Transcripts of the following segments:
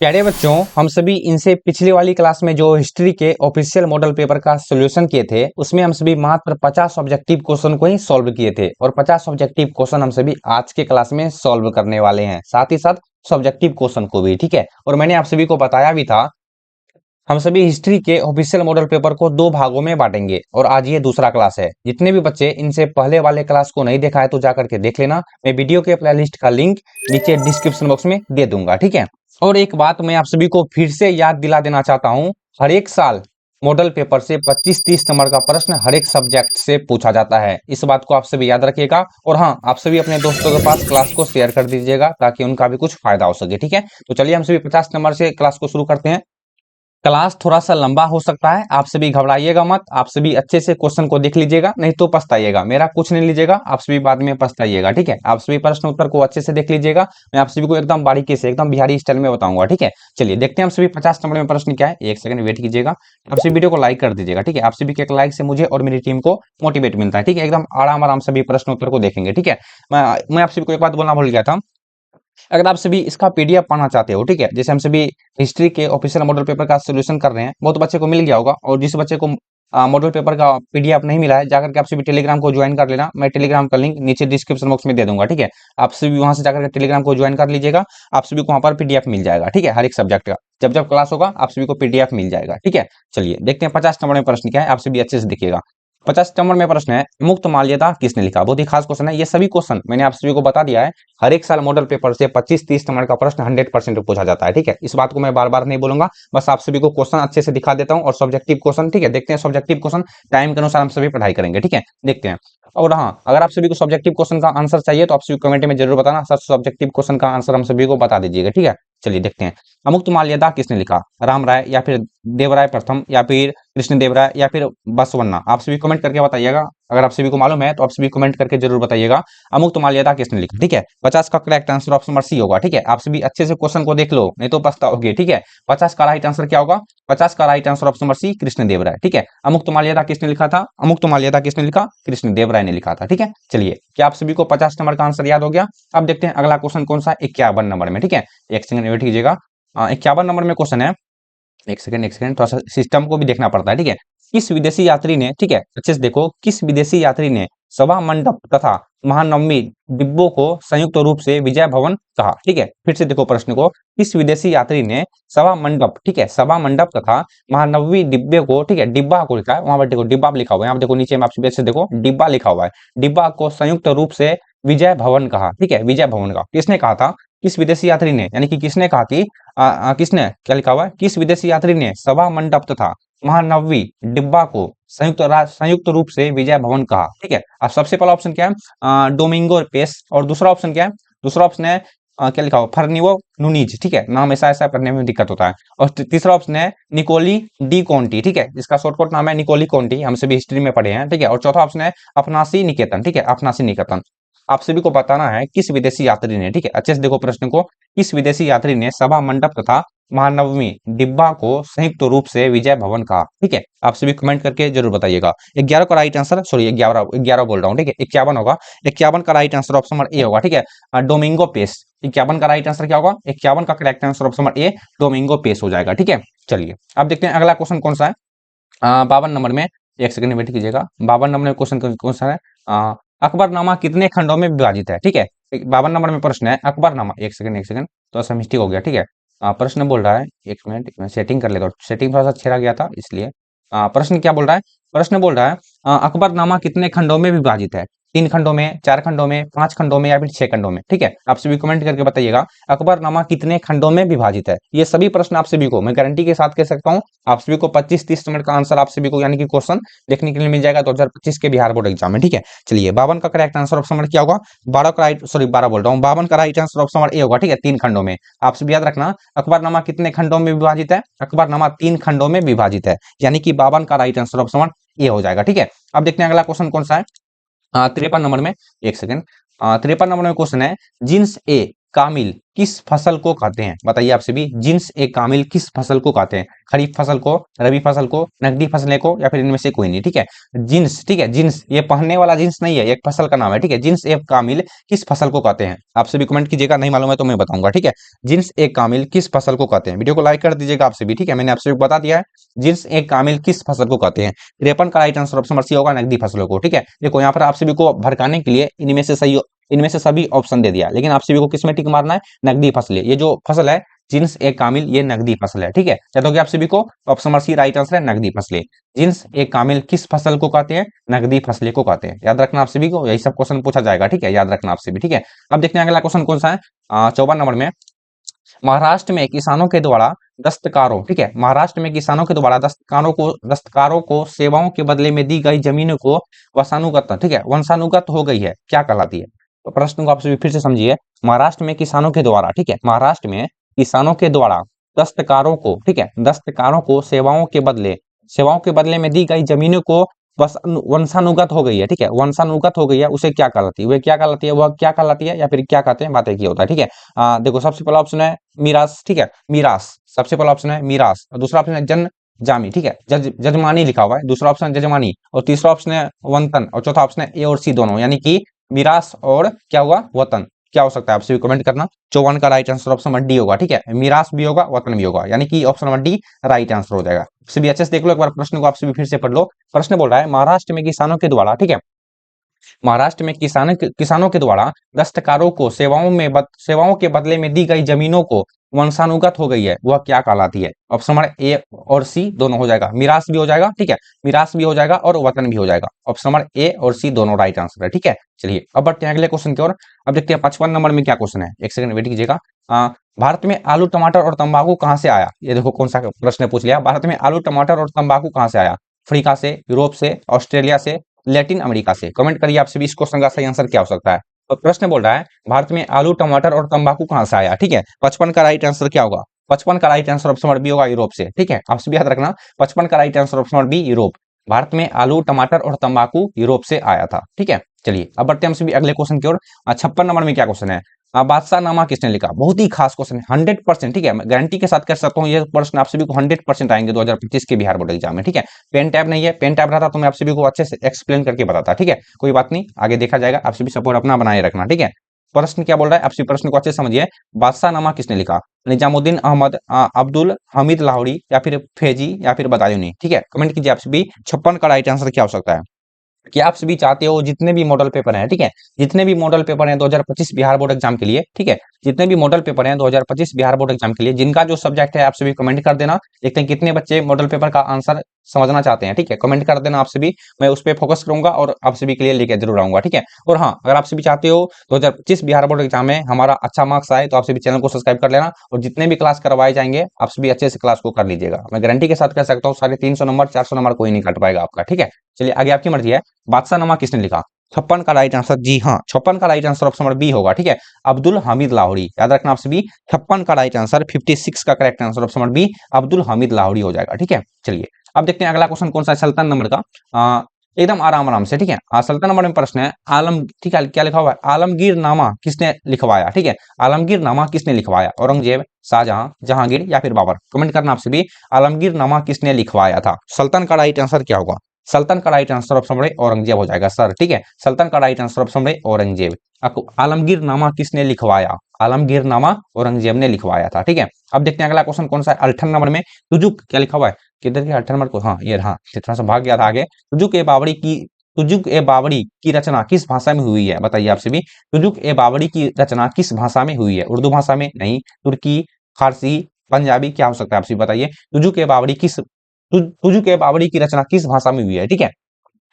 प्यारे बच्चों, हम सभी इनसे पिछले वाली क्लास में जो हिस्ट्री के ऑफिशियल मॉडल पेपर का सॉल्यूशन किए थे उसमें हम सभी मात्र 50 ऑब्जेक्टिव क्वेश्चन को ही सॉल्व किए थे और 50 ऑब्जेक्टिव क्वेश्चन हम सभी आज के क्लास में सॉल्व करने वाले हैं, साथ ही साथ सब्जेक्टिव क्वेश्चन को भी। ठीक है, और मैंने आप सभी को बताया भी था हम सभी हिस्ट्री के ऑफिशियल मॉडल पेपर को दो भागों में बांटेंगे और आज ये दूसरा क्लास है। जितने भी बच्चे इनसे पहले वाले क्लास को नहीं देखा है तो जाकर के देख लेना। मैं वीडियो के प्लेलिस्ट का लिंक नीचे डिस्क्रिप्शन बॉक्स में दे दूंगा। ठीक है, और एक बात मैं आप सभी को फिर से याद दिला देना चाहता हूं, हर एक साल मॉडल पेपर से 25-30 नंबर का प्रश्न हर एक सब्जेक्ट से पूछा जाता है। इस बात को आप सभी याद रखिएगा और हाँ, आप सभी अपने दोस्तों के पास क्लास को शेयर कर दीजिएगा ताकि उनका भी कुछ फायदा हो सके। ठीक है, तो चलिए हम सभी 50 नंबर से क्लास को शुरू करते हैं। क्लास थोड़ा सा लंबा हो सकता है, आप सभी घबराइएगा मत। आप सभी अच्छे से क्वेश्चन को देख लीजिएगा, नहीं तो पछताइएगा। मेरा कुछ नहीं लीजिएगा, आप सभी बाद में पछताइएगा। ठीक है, आप सभी प्रश्न उत्तर को अच्छे से देख लीजिएगा। मैं आप सभी को एकदम बारीकी से, एकदम बिहारी स्टाइल में बताऊंगा। ठीक है, चलिए देखते हैं हम सभी 50 नंबर में प्रश्न क्या है। एक सेकंड वेट कीजिएगा, आप सभी वीडियो को लाइक कर दीजिएगा। ठीक है, आप सभी के एक लाइक से मुझे और मेरी टीम को मोटिवेट मिलता है। ठीक है, एकदम आराम आराम सभी प्रश्न उत्तर को देखेंगे। ठीक है, मैं आप सभी को एक बात बोलना भूल गया था। अगर आप सभी इसका पीडीएफ पाना चाहते हो, ठीक है, जैसे हम सभी हिस्ट्री के ऑफिशियल मॉडल पेपर का सॉल्यूशन कर रहे हैं, बहुत बच्चे को मिल गया होगा। और जिस बच्चे को मॉडल पेपर का पीडीएफ नहीं मिला है, जाकर के आप सभी टेलीग्राम को ज्वाइन कर लेना। मैं टेलीग्राम का लिंक नीचे डिस्क्रिप्शन बॉक्स में दे दूंगा। ठीक है, आप सभी वहां से जाकर के टेलीग्राम को ज्वाइन कर लीजिएगा। आप सभी को वहां पर पीडीएफ मिल जाएगा। ठीक है, हर एक सब्जेक्ट का जब जब क्लास होगा आप सभी को पीडीएफ मिल जाएगा। ठीक है, चलिए देखते हैं 50 नंबर में प्रश्न क्या है, आप सभी अच्छे से देखिएगा। 50 नंबर में प्रश्न है, मुक्त माल्यता किसने लिखा। बहुत ही खास क्वेश्चन है। ये सभी क्वेश्चन मैंने आप सभी को बता दिया है, हर एक साल मॉडल पेपर से 25-30 नंबर का प्रश्न 100% पूछा जाता है। ठीक है, इस बात को मैं बार बार नहीं बोलूंगा, बस आप सभी को क्वेश्चन अच्छे से दिखा देता हूं। और सब्जेक्टिव क्वेश्चन, ठीक है, देखते हैं सब्जेक्टिव क्वेश्चन टाइम के अनुसार हम सभी पढ़ाई करेंगे। ठीक है, देखते हैं। और हाँ, अगर आप सभी को सब्जेक्टिव क्वेश्चन का आंसर चाहिए तो आप सभी कमेंट में जरूर बताना, सर सब्जेक्टिव क्वेश्चन का आंसर हम सभी को बता दीजिएगा। ठीक है, चलिए देखते हैं। अमुक्त माल्यदा किसने लिखा। राम राय या फिर देवराय प्रथम या फिर कृष्णदेव राय या फिर बसवन्ना। आप सभी कमेंट करके बताइएगा, अगर आप सभी को मालूम है तो आप सभी कमेंट करके जरूर बताइएगा अमुक्त माल्यदा किसने लिखा। ठीक है, 50 का correct answer option number C होगा। ठीक है, आप सभी अच्छे से क्वेश्चन को देख लो, नहीं तो पछताओगे। ठीक है, 50 का राइट आंसर क्या होगा। 50 का right answer option number C Krishnadev Rai. ठीक है, अमुक्त माल्यदा किसने लिखा था। अमुक्त माल्यदा किसने लिखा, कृष्णदेव राय ने लिखा था। ठीक है, चलिए क्या आप सभी को 50 नंबर का आंसर याद हो गया। अब देखते हैं अगला क्वेश्चन कौन सा, 51 नंबर में। ठीक है, एक सेकंड वेट कीजिएगा। 51 नंबर में क्वेश्चन है, एक सेकंड थोड़ा सा सिस्टम को भी देखना पड़ता है। ठीक है, किस विदेशी यात्री ने, ठीक है, अच्छे से देखो, किस विदेशी यात्री ने सभा मंडप तथा महानवमी डिब्बों को संयुक्त रूप से विजय भवन कहा। ठीक है, फिर से देखो प्रश्न को, किस विदेशी यात्री ने सभा मंडप, ठीक है, सभा मंडप तथा महानवमी डिब्बे को, ठीक है, डिब्बा को लिखा है, वहां पर देखो डिब्बा लिखा हुआ है, यहाँ देखो नीचे में आप से देखो डिब्बा लिखा हुआ है, डिब्बा को संयुक्त रूप से विजय भवन कहा। ठीक है, विजय भवन का किसने कहा था, किस विदेशी यात्री ने, यानी कि किसने कहा कि किसने, क्या लिखा हुआ है, किस विदेशी यात्री ने सभा मंडप तथा महानवमी डिब्बा को संयुक्त रूप से विजय भवन कहा। ठीक है, अब सबसे पहला ऑप्शन क्या है, डोमिंगो पेस, और दूसरा ऑप्शन क्या है, दूसरा ऑप्शन है क्या लिखा हुआ, फर्निवो नुनीज। ठीक है, नाम ऐसा ऐसा पढ़ने में दिक्कत होता है। और तीसरा ऑप्शन है निकोली डी कोंटी। ठीक है, जिसका शॉर्टकट नाम है निकोली कोंटी, हम सभी हिस्ट्री में पढ़े हैं। ठीक है, और चौथा ऑप्शन है अफनासी निकेतन। ठीक है, अफनासी निकेतन। आप सभी को बताना है किस विदेशी यात्री ने, ठीक है, अच्छे से देखो प्रश्न को, किस विदेशी यात्री ने सभा मंडप तथा महानवमी डिब्बा को संयुक्त रूप से विजय भवन कहा। ठीक है, आप सभी कमेंट करके जरूर बताइएगा। 11 का राइट आंसर, सॉरी 11 बोल रहा हूँ। ठीक है, 51 होगा। 51 का राइट आंसर ऑप्शन नंबर ए होगा। ठीक है, डोमिंगो पेस। 51 का राइट आंसर क्या होगा, 51 का करेक्ट आंसर ऑप्शन नंबर ए डोमिंगो पेस हो जाएगा। ठीक है, चलिए अब देखते हैं अगला क्वेश्चन कौन सा है। 52 नंबर में, एक सेकंड वेट कीजिएगा, 52 नंबर में क्वेश्चन कौन सा है, अकबरनामा कितने खंडों में विभाजित है। ठीक है, 52 नंबर में प्रश्न है अकबरनामा, एक सेकंड तो ऐसा मिस्टेक हो गया। ठीक है, प्रश्न बोल रहा है, एक मिनट मैं सेटिंग कर लेता हूँ, सेटिंग थोड़ा सा छेड़ा गया था इसलिए। प्रश्न क्या बोल रहा है, प्रश्न बोल रहा है अकबरनामा कितने खंडों में विभाजित है। 3 खंडों में, 4 खंडों में, 5 खंडों में या फिर 6 खंडों में। ठीक है, आप सभी कमेंट करके बताइएगा अकबरनामा कितने खंडों में विभाजित है। ये सभी प्रश्न आप सभी को मैं गारंटी के साथ कह सकता हूँ, आप सभी को 25-30 मिनट का आंसर आप सभी को, यानी कि क्वेश्चन देखने के लिए मिल जाएगा 2025 के बिहार बोर्ड एग्जाम में। ठीक है, चलिए 52 का करेक्ट आंसर ऑप्शन नंबर क्या होगा, 12 का राइट, सॉरी 12 बोल रहा हूँ, 52 का राइट आंसर ऑप्शन नंबर ए होगा। ठीक है, 3 खंडों में। आप सभी याद रखना अकबरनामा कितने खंडों में विभाजित है, अकबरनामा 3 खंडों में विभाजित है, यानी कि 52 का राइट आंसर ऑप्शन नंबर ए हो जाएगा। ठीक है, अब देखते हैं अगला क्वेश्चन कौन सा है। 53 नंबर में, एक सेकंड, 53 नंबर में क्वेश्चन है, जींस ए कामिल किस फसल को कहते हैं? बताइए आप सभी, जिन्स ए कामिल किस फसल को कहते हैं? खरीफ फसल को, रबी फसल को, नकदी फसलें को, या फिर इनमें से कोई नहीं। ठीक है, जिन्स, ठीक है, जिन्स ये पहनने वाला जिन्स नहीं है, एक फसल का नाम है। ठीक है, जिन्स ए कामिल किस फसल को कहते हैं? आप सभी कमेंट कीजिएगा, नहीं मालूम है तो मैं बताऊंगा। ठीक है, जिन्स ए कामिल किस फसल को कहते हैं? वीडियो को लाइक कर दीजिएगा आप सभी। ठीक है, मैंने आप सभी को बता दिया है जिन्स ए कामिल किस फसल को कहते हैं। 53 का राइट आंसर ऑप्शन सी होगा, नकदी फसलों को। ठीक है, देखो यहाँ पर आप सभी को भड़काने के लिए इनमें से सभी ऑप्शन दे दिया, लेकिन आप सभी को किस में टिक मारना है? नकदी फसलें। ये जो फसल है जिन्स ए कामिल, ये नकदी फसल है। ठीक है, याद हो गया आप सभी को, option number C right answer है, नकदी फसलें। जिन्स ए कामिल किस फसल को कहते हैं? नकदी फसलें को कहते हैं। याद रखना आप सभी को, यही सब क्वेश्चन पूछा जाएगा। ठीक है, याद रखना आप सभी। ठीक है, अब देखते हैं अगला क्वेश्चन कौन सा है। 54 नंबर में, महाराष्ट्र में किसानों के द्वारा दस्तकारों, ठीक है, महाराष्ट्र में किसानों के द्वारा दस्तकारों को सेवाओं के बदले में दी गई जमीनों को वंशानुगत, ठीक है, वंशानुगत हो गई है, क्या कहलाती है? तो प्रश्न को आप सभी फिर से समझिए। महाराष्ट्र में किसानों के द्वारा, ठीक है, महाराष्ट्र में किसानों के द्वारा दस्तकारों को, ठीक है, दस्तकारों को सेवाओं के बदले में दी गई जमीनों को वंशानुगत हो गई है। ठीक है, वंशानुगत हो गई है, उसे क्या कहलाती है? वह क्या कहलाती है? वह क्या कहलाती है, या फिर क्या कहते हैं, बातें की होता है। ठीक है, देखो सबसे पहला ऑप्शन है मीरास। ठीक है, मीरास, सबसे पहला ऑप्शन है मीरास, और दूसरा ऑप्शन है जन जामी। ठीक है, जजमानी लिखा हुआ है, दूसरा ऑप्शन है जजमानी, और तीसरा ऑप्शन है वतन, और चौथा ऑप्शन है ए और सी दोनों, यानी कि मीरास और क्या हुआ, वतन। क्या हो सकता है आप सभी कमेंट करना। 54 का right answer option number D होगा। ठीक है, मीरास भी होगा, वतन भी होगा, यानी कि option number D right answer हो जाएगा। सभी अच्छे से देख लो एक बार प्रश्न को, आप सभी फिर से पढ़ लो। प्रश्न बोल रहा है महाराष्ट्र में किसानों के द्वारा, ठीक है, महाराष्ट्र में किसानों के द्वारा दस्तकारों को सेवाओं के बदले में दी गई जमीनों को वंशानुगत हो गई है, वह क्या कहलाती है? ऑप्शन नंबर ए और सी दोनों हो जाएगा, मीरास भी हो जाएगा, ठीक है, मीरास भी हो जाएगा और वतन भी हो जाएगा। ऑप्शन नंबर ए और सी दोनों राइट आंसर है। ठीक है, चलिए अब बढ़ते हैं अगले क्वेश्चन की ओर। अब देखते हैं 55 नंबर में क्या क्वेश्चन है, एक सेकंड वेट कीजिएगा। भारत में आलू, टमाटर और तंबाकू कहां से आया? ये देखो कौन सा प्रश्न पूछ लिया, भारत में आलू, टमाटर और तंबाकू कहां से आया? अफ्रीका से, यूरोप से, ऑस्ट्रेलिया से, लैटिन अमेरिका से। कमेंट करिए आप सभी, इस क्वेश्चन का सही आंसर क्या हो सकता है। तो प्रश्न बोल रहा है भारत में आलू, टमाटर और तंबाकू कहां से आया? ठीक है, 55 का राइट आंसर क्या होगा? 55 का right answer option number B होगा, यूरोप से। ठीक है, आप सभी याद रखना, 55 का right answer option number B, Europe. Bharat में आलू, टमाटर और तंबाकू यूरोप से आया था। ठीक है, चलिए अब बढ़ते हैं हम सभी अगले क्वेश्चन की ओर। 56 नंबर में क्या क्वेश्चन है, बादशाह नामा किसने लिखा? बहुत ही खास क्वेश्चन है, 100%। ठीक है, मैं गारंटी के साथ कह सकता हूँ ये प्रश्न आप सभी को 100% आएंगे 2025 के बिहार बोर्ड एग्जाम में। ठीक है, पेन टैब नहीं है, पेन टैब रहता तो मैं आप सभी को अच्छे से एक्सप्लेन करके बताता। ठीक है, कोई बात नहीं, आगे देखा जाएगा, आप सभी सपोर्ट अपना बनाए रखना। ठीक है, प्रश्न क्या बोल रहा है, आप सभी प्रश्न को अच्छे से समझिए। बादशाह नामा किसने लिखा? निजामुद्दीन अहमद, अब्दुल हमीद लाहौरी, या फिर फैजी, या फिर बदायूनी। ठीक है, कमेंट कीजिए आप सभी, 56 का राइट आंसर क्या हो सकता है। कि आप सभी चाहते हो जितने भी मॉडल पेपर हैं, ठीक है, जितने भी मॉडल पेपर हैं 2025 बिहार बोर्ड एग्जाम के लिए, ठीक है, जितने भी मॉडल पेपर हैं 2025 बिहार बोर्ड एग्जाम के लिए, जिनका जो सब्जेक्ट है आप सभी कमेंट कर देना। देखते हैं कितने बच्चे मॉडल पेपर का आंसर समझना चाहते हैं। ठीक है, कमेंट कर देना आप सभी, मैं उस पर फोकस करूंगा और आप सभी के लिए लेके जरूर आऊंगा। ठीक है, और हाँ, अगर आप सभी चाहते हो 2025 बिहार बोर्ड एग्जाम में हमारा अच्छा मार्क्स आए तो आप सभी चैनल को सब्सक्राइब कर लेना, और जितने भी क्लास करवाए जाएंगे आप सभी अच्छे से क्लास को कर लीजिएगा। मैं गारंटी के साथ कह सकता हूँ 350 नंबर, 400 नंबर कोई नहीं काट पाएगा आपका। ठीक है, चलिए आगे आपकी मर्जी है। बादशाह नामा किसने लिखा? 56 का राइट आंसर, जी हाँ, 56 का right answer option number B होगा। ठीक है, अब्दुल हमीद लाहौरी। याद रखना आप सभी, 56 का राइट आंसर, 56 का correct answer option number B, Abdul Hamid Lahori हो जाएगा। ठीक है, चलिए अब देखते हैं अगला क्वेश्चन कौन सा है, सल्तन नंबर का। एकदम आराम आराम से। ठीक है, सल्तन नंबर में प्रश्न है आलम, ठीक है, क्या लिखा हुआ है, आलमगीर नामा किसने लिखवाया? ठीक है, आलमगीर नामा किसने लिखवाया? औरंगजेब, शाहजहां, जहांगीर, या फिर बाबर। कमेंट करना आप सभी, आलमगीर नामा किसने लिखवाया था? सल्तन का राइट आंसर क्या होगा? सल्तन का right answer option number Aurangzeb हो जाएगा सर। ठीक है, सल्तन का right answer option number Aurangzeb. आपको आलमगीर नामा किसने लिखवाया? आलमगीर नामा औरंगजेब ने लिखवाया था। ठीक है, अब देखते हैं अगला क्वेश्चन कौन सा है, 58 नंबर में। तुजुक, क्या लिखा हुआ है, किधर के 58 नंबर को, हाँ ये रहा, थोड़ा सा भाग गया था आगे। तुजुक ए बावड़ी की रचना किस भाषा में हुई है? बताइए आप सभी, तुजुक ए बावड़ी की रचना किस भाषा में हुई है? उर्दू भाषा में? नहीं, तुर्की, फारसी, पंजाबी, क्या हो सकता है आप सभी बताइए। तुजुक ए बावड़ी की रचना किस भाषा में हुई है? ठीक है,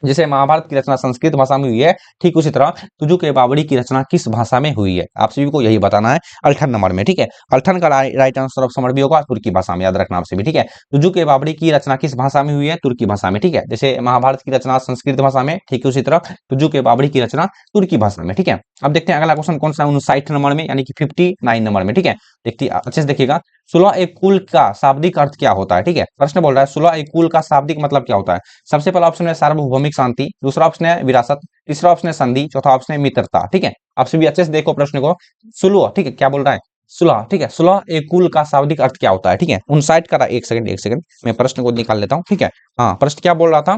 जैसे महाभारत की रचना संस्कृत भाषा में हुई है, ठीक उसी तरह तुजुक ए बावड़ी की रचना किस भाषा में हुई है? आप सभी को यही बताना है 58 नंबर में। ठीक है, 58 का right answer option number B होगा, तुर्की भाषा में। याद रखना आप सभी। ठीक है, तुजुक ए बावड़ी की रचना किस भाषा में हुई है? तुर्की भाषा में। ठीक है, जैसे महाभारत की रचना संस्कृत भाषा में, ठीक उसी तरह तुजुक ए बावड़ी की रचना तुर्की भाषा में। ठीक है, अब देखते हैं अगला क्वेश्चन कौन सा है, 59 नंबर में, यानी कि 59 नंबर में। ठीक है, देखिए अच्छे से देखिएगा, सुलह ए कुल का शाब्दिक अर्थ क्या होता है? ठीक है, प्रश्न बोल रहा है सुलह ए कुल का शाब्दिक मतलब क्या होता है? सबसे पहला ऑप्शन है सार्वभौमिक शांति, दूसरा ऑप्शन है विरासत, तीसरा ऑप्शन है संधि, चौथा ऑप्शन है मित्रता। ठीक है, आप सभी अच्छे से देखो प्रश्न को। सुलह, ठीक है, क्या बोल रहा है? सुलह, ठीक है, सुलह ए कुल का शाब्दिक अर्थ क्या होता है? ठीक है, उन साइड करा, एक सेकंड मैं प्रश्न को निकाल लेता हूँ। ठीक है, हाँ, प्रश्न क्या बोल रहा था?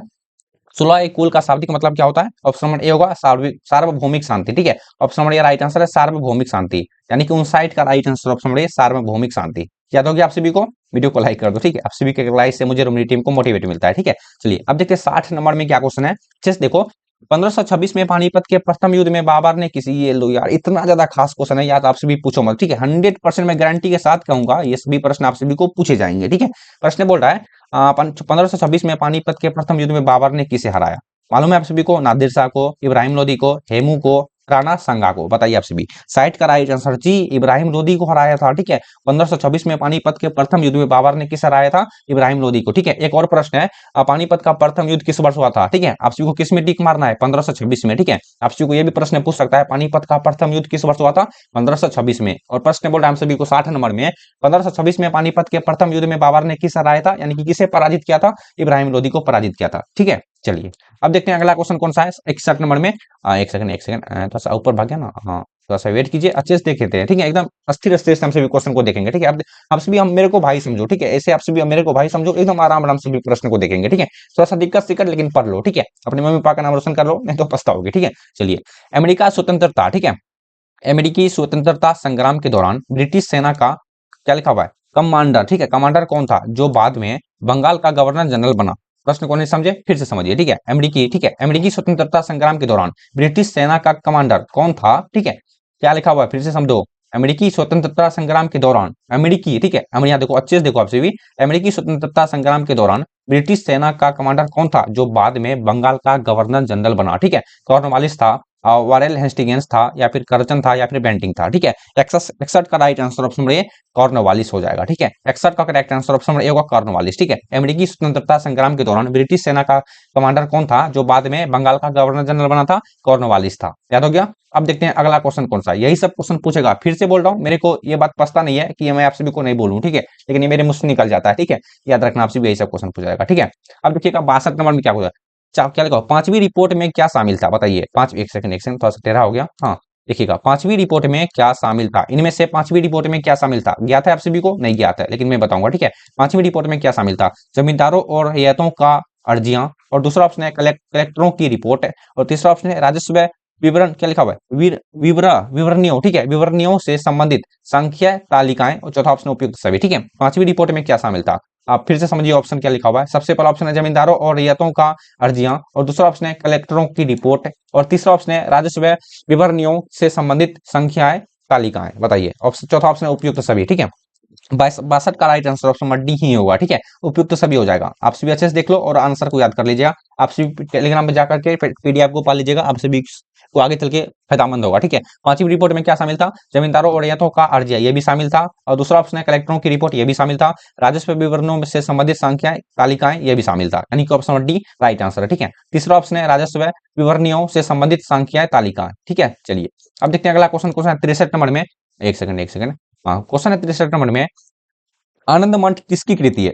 सुलह ए कुल का शाब्दिक मतलब क्या होता है? ऑप्शन नंबर ए होगा सार्वभौमिक शांति। ठीक है, ऑप्शन नंबर ए राइट आंसर है सार्वभौमिक शांति, यानी कि उन साइड का राइट आंसर ऑप्शन नंबर ए सार्वभौमिक शांति। याद हो गया आप सभी को? वीडियो को लाइक कर दो। ठीक है, आप सभी के लाइक से मुझे मेरी टीम को मोटिवेट मिलता है। ठीक है, चलिए अब देखते हैं 60 नंबर में क्या क्वेश्चन है। चेस देखो, 1526 में पानीपत के प्रथम युद्ध में बाबर ने किसी, ये लो यार, इतना ज्यादा खास क्वेश्चन है यार, आप सभी पूछो मत। ठीक है, 100% मैं गारंटी के साथ कहूंगा ये सभी प्रश्न आप सभी को पूछे जाएंगे। ठीक है, प्रश्न बोल रहा है 1526 में पानीपत के प्रथम युद्ध में बाबर ने किसे हराया? मालूम है आप सभी को? नादिर शाह को, इब्राहिम लोदी को, हेमू को, राणा संगा को। बताइए आप सभी। साइड का राइट आंसर जी इब्राहिम लोदी को हराया था। ठीक है, 1526 में पानीपत के प्रथम युद्ध में बाबर ने किस हराया था? इब्राहिम लोदी को। ठीक है, एक और प्रश्न है, पानीपत का प्रथम युद्ध किस वर्ष हुआ था? ठीक है, आप सभी को किस में टिक मारना है? 1526 में। ठीक है, आप सभी को यह भी प्रश्न पूछ सकता है, पानीपत का प्रथम युद्ध किस वर्ष हुआ था? 1526 में। और प्रश्न बोल रहा है हम सभी को 60 नंबर में, 1526 में पानीपत के प्रथम युद्ध में बाबर ने किस हराया था, यानी कि किसे पराजित किया था? इब्राहिम लोदी को पराजित किया था। ठीक है, चलिए अब देखते हैं अगला क्वेश्चन कौन सा है 61 नंबर में। एक सेकंड थोड़ा सा ऊपर भाग गया ना, हाँ, थोड़ा सा वेट कीजिए, अच्छे से देख लेते हैं। ठीक है, एकदम अस्थिर अस्थिर से हम सभी क्वेश्चन को देखेंगे। ठीक है, आप सभी हम मेरे को भाई समझो। ठीक है, ऐसे आप सभी मेरे को भाई समझो, एकदम आराम आराम से भी प्रश्न को देखेंगे। ठीक है, थोड़ा सा दिक्कत सिक्कत लेकिन पढ़ लो। ठीक है, अपने मम्मी पापा का नाम रोशन कर लो, नहीं तो पछताओगे। ठीक है, चलिए, अमेरिका स्वतंत्रता। ठीक है, अमेरिकी स्वतंत्रता संग्राम के दौरान ब्रिटिश सेना का क्या लिखा हुआ है? कमांडर। ठीक है, कमांडर कौन था जो बाद में बंगाल का गवर्नर जनरल बना? प्रश्न को नहीं समझे फिर से समझिए। ठीक है, अमेरिकी, ठीक है, अमेरिकी स्वतंत्रता संग्राम के दौरान ब्रिटिश सेना का कमांडर कौन था? ठीक है, क्या लिखा हुआ है फिर से समझो। अमेरिकी स्वतंत्रता संग्राम के दौरान, अमेरिकी, ठीक है, यहाँ देखो अच्छे से देखो आपसे भी, अमेरिकी स्वतंत्रता संग्राम के दौरान ब्रिटिश सेना का कमांडर कौन था जो बाद में बंगाल का गवर्नर जनरल बना? ठीक है, कॉर्नवालिस था, वारेल हेस्टिंग्स था, या फिर करचन था, या फिर बेंटिंग था। ठीक है, 61 का राइट आंसर ऑप्शन नंबर ए कॉर्नवालिस हो जाएगा। ठीक है, 61 का करेक्ट आंसर ऑप्शन नंबर ए होगा कॉर्नवालिस। ठीक है, अमेरिकी स्वतंत्रता संग्राम के दौरान ब्रिटिश सेना का कमांडर कौन था जो बाद में बंगाल का गवर्नर जनरल बना था? कॉर्नवालिस था। याद हो गया? अब देखते हैं अगला क्वेश्चन कौन सा। यही सब क्वेश्चन पूछेगा, फिर से बोल रहा हूँ, मेरे को ये बात पछता नहीं है कि मैं आप सभी को नहीं बोलूं। ठीक है, लेकिन ये मेरे मुंह से निकल जाता है। ठीक है, याद रखना, आपसे भी यही सब क्वेश्चन पूछेगा। ठीक है, अब देखिएगा 62 नंबर में क्या होगा। क्या लिखा? पांचवी रिपोर्ट में क्या शामिल था? बताइए। एक सेकंड थोड़ा सा टेढ़ा हो गया। हाँ, देखिएगा, पांचवी रिपोर्ट में क्या शामिल था? इनमें से पांचवी रिपोर्ट में क्या शामिल था? ज्ञात है आप सभी को? नहीं ज्ञात है, लेकिन मैं बताऊंगा। ठीक है, पांचवी रिपोर्ट में क्या शामिल था? जमींदारों और रैयतों का अर्जियां, और दूसरा ऑप्शन है कलेक्टरों की रिपोर्ट, और तीसरा ऑप्शन है राजस्व विवरण। क्या लिखा हुआ है? विवरणियों। ठीक है, विवरणियों से संबंधित संख्या तालिकाएं, और चौथा ऑप्शन उपयुक्त सभी। ठीक है, पांचवी रिपोर्ट में क्या शामिल था? आप फिर से समझिए ऑप्शन क्या लिखा हुआ है। सबसे पहला ऑप्शन है जमींदारों और रैयतों का अर्जियां, और दूसरा ऑप्शन है कलेक्टरों की रिपोर्ट, और तीसरा ऑप्शन है राजस्व विवरणियों से संबंधित संख्याएं तालिकाएं। बताइए। ऑप्शन चौथा ऑप्शन है उपयुक्त सभी। ठीक है, 62 का right answer option number D ही होगा। ठीक है, उपयुक्त सभी हो जाएगा। आप सभी अच्छे से देख लो और आंसर को याद कर लीजिएगा। आप सभी टेलीग्राम पे जाकर के पीडीएफ को पा लीजिएगा, आप सभी को आगे चल के फायदामंद होगा। ठीक है, पांचवी रिपोर्ट में क्या शामिल था? जमींदारों और रैयतों का अर्जिया, ये भी शामिल था, और दूसरा ऑप्शन है कलेक्टरों की रिपोर्ट, ये भी शामिल था, राजस्व विवरणों से संबंधित संख्याएं तालिकाएं, ये भी शामिल था, यानी कि ऑप्शन डी राइट आंसर है। ठीक है, तीसरा ऑप्शन है राजस्व विवरणियों से संबंधित संख्याएं तालिकाएं। ठीक है, चलिए अब देखते हैं अगला क्वेश्चन। क्वेश्चन है 63 नंबर में। एक सेकंड, हाँ, क्वेश्चन है 63 नंबर में, आनंद मठ किसकी कृति है?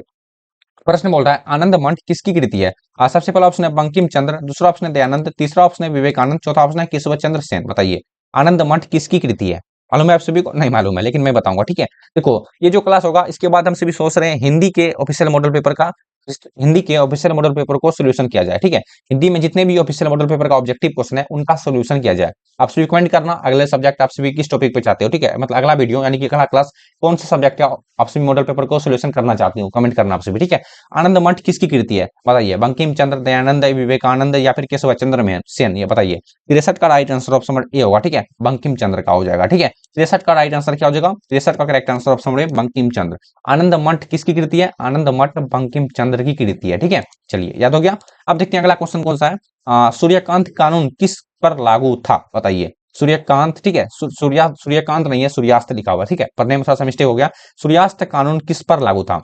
प्रश्न बोल रहा है आनंद मठ किसकी कृति है? सबसे पहला ऑप्शन है बंकिम चंद्र, दूसरा ऑप्शन है दयानंद, तीसरा ऑप्शन है विवेकानंद, चौथा ऑप्शन है केशव चंद्र सेन। बताइए, आनंद मठ किसकी कृति है? मालूम है आप सभी को? नहीं मालूम है, लेकिन मैं बताऊंगा। ठीक है, देखो, ये जो क्लास होगा इसके बाद हम सभी सोच रहे हैं हिंदी के ऑफिशियल मॉडल पेपर का, हिंदी के ऑफिशियल मॉडल पेपर को सोल्यूशन किया जाए। ठीक है, हिंदी में जितने भी ऑफिशियल मॉडल पेपर का ऑब्जेक्टिव क्वेश्चन है उनका सोल्यूशन किया जाए। आप सभी कमेंट करना अगले सब्जेक्ट आप सभी किस टॉपिक पे चाहते हो। ठीक है, मतलब अगला वीडियो यानी कि अगला क्लास कौन सा सब्जेक्ट का आप सभी मॉडल पेपर को सोल्यूशन करना चाहते हो, कमेंट करना आप सभी। ठीक है, आनंद मठ किसकी कृति है? बताइए। बंकिम चंद्र, दयानंद, विवेकानंद, या फिर केशव चंद्र सेन? ये बताइए। 63 का राइट आंसर ऑप्शन नंबर ए होगा। ठीक है, बंकिम चंद्र का हो जाएगा। ठीक है, 63 का राइट आंसर क्या हो जाएगा? 63 का correct answer option number A Bankim Chandra. Anand Math किसकी कृति है? आनंद मठ बंकिम चंद्र की कृति है। ठीक है, चलिए याद हो गया। अब देखते हैं अगला क्वेश्चन कौन सा है। सूर्यकांत कानून किस पर लागू था? बताइए। सूर्यकांत, ठीक है, सूर्यकांत नहीं है, सूर्यास्त लिखा हुआ। ठीक है, पढ़ने में थोड़ा सा मिस्टेक हो गया। सूर्यास्त कानून किस पर लागू था?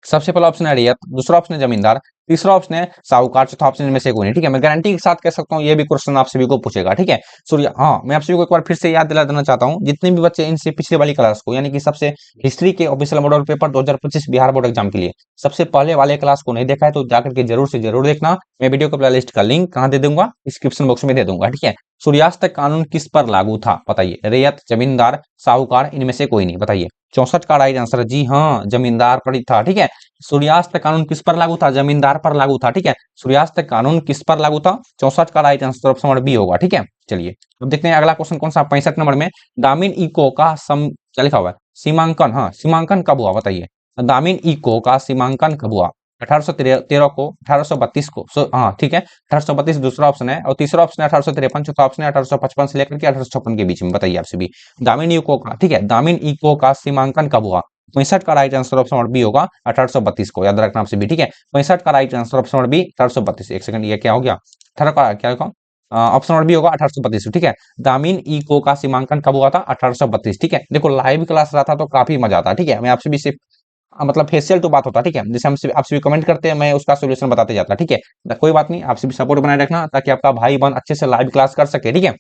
सबसे पहला ऑप्शन है रैयत, दूसरा ऑप्शन है जमींदार, तीसरा ऑप्शन है साहूकार, चौथा ऑप्शन इनमें से कोई नहीं। ठीक है, मैं गारंटी के साथ कह सकता हूँ ये भी क्वेश्चन आप सभी को पूछेगा। ठीक है, सूर्य, हाँ, मैं आप सभी को एक बार फिर से याद दिला देना चाहता हूँ, जितने भी बच्चे इनसे पिछले वाली क्लास को, यानी कि सबसे हिस्ट्री के official model paper 2025 Bihar board exam के लिए सबसे पहले वाले क्लास को नहीं देखा है तो जाकर के जरूर से जरूर देखना। मैं वीडियो का प्लेलिस्ट का लिंक कहाँ दे दूंगा, डिस्क्रिप्शन बॉक्स में दे दूंगा। ठीक है, सूर्यास्त कानून किस पर लागू था, बताइए। रैयत, जमींदार, साहूकार, इनमें से कोई नहीं, बताइए। 64 का राइट आंसर जी हाँ, जमींदार पर ही था। ठीक है, सूर्यास्त कानून किस पर लागू था, जमींदार पर लागू था। ठीक है, सूर्यास्त कानून किस पर लागू था, 64 का राइट आंसर ऑप्शन बी होगा। ठीक है, चलिए अब देखते हैं अगला क्वेश्चन कौन सा, 65 नंबर में। दामिन इको का क्या लिखा हुआ है, सीमांकन, हाँ, सीमांकन कब हुआ, बताइए। दामिन इको का सीमांकन कब हुआ, 1813 को, 1832 को, हाँ ठीक है, 1832 दूसरा ऑप्शन है, और तीसरा ऑप्शन है 1853, चौथा ऑप्शन है 1855 से लेकर के 1856 के बीच में, बताइए आप सभी। दामिन इको का, ठीक है, दामिन इको का सीमांकन कब हुआ, 65 का राइट आंसर ऑप्शन बी होगा 1832 को, याद रखना आपसे भी। ठीक है, 65 का राइट आंसर ऑप्शन बी 1832। एक सेकंड, ये क्या हो गया, 18 का क्या होगा, ऑप्शन बी होगा 1832। ठीक है, दामिन इको का सीमांकन कब हुआ था, 1832। ठीक है, देखो लाइव क्लास रहा था तो काफी मजा आता। ठीक है, मैं आपसे भी सिर्फ मतलब फेशियल तो बात होता है। ठीक है, जैसे हम आपसे भी कमेंट करते हैं, मैं उसका सोल्यूशन बताते जाता। ठीक है, कोई बात नहीं, आपसे भी सपोर्ट बनाए रखना ताकि आपका भाई बहन अच्छे से लाइव क्लास कर सके। ठीक है,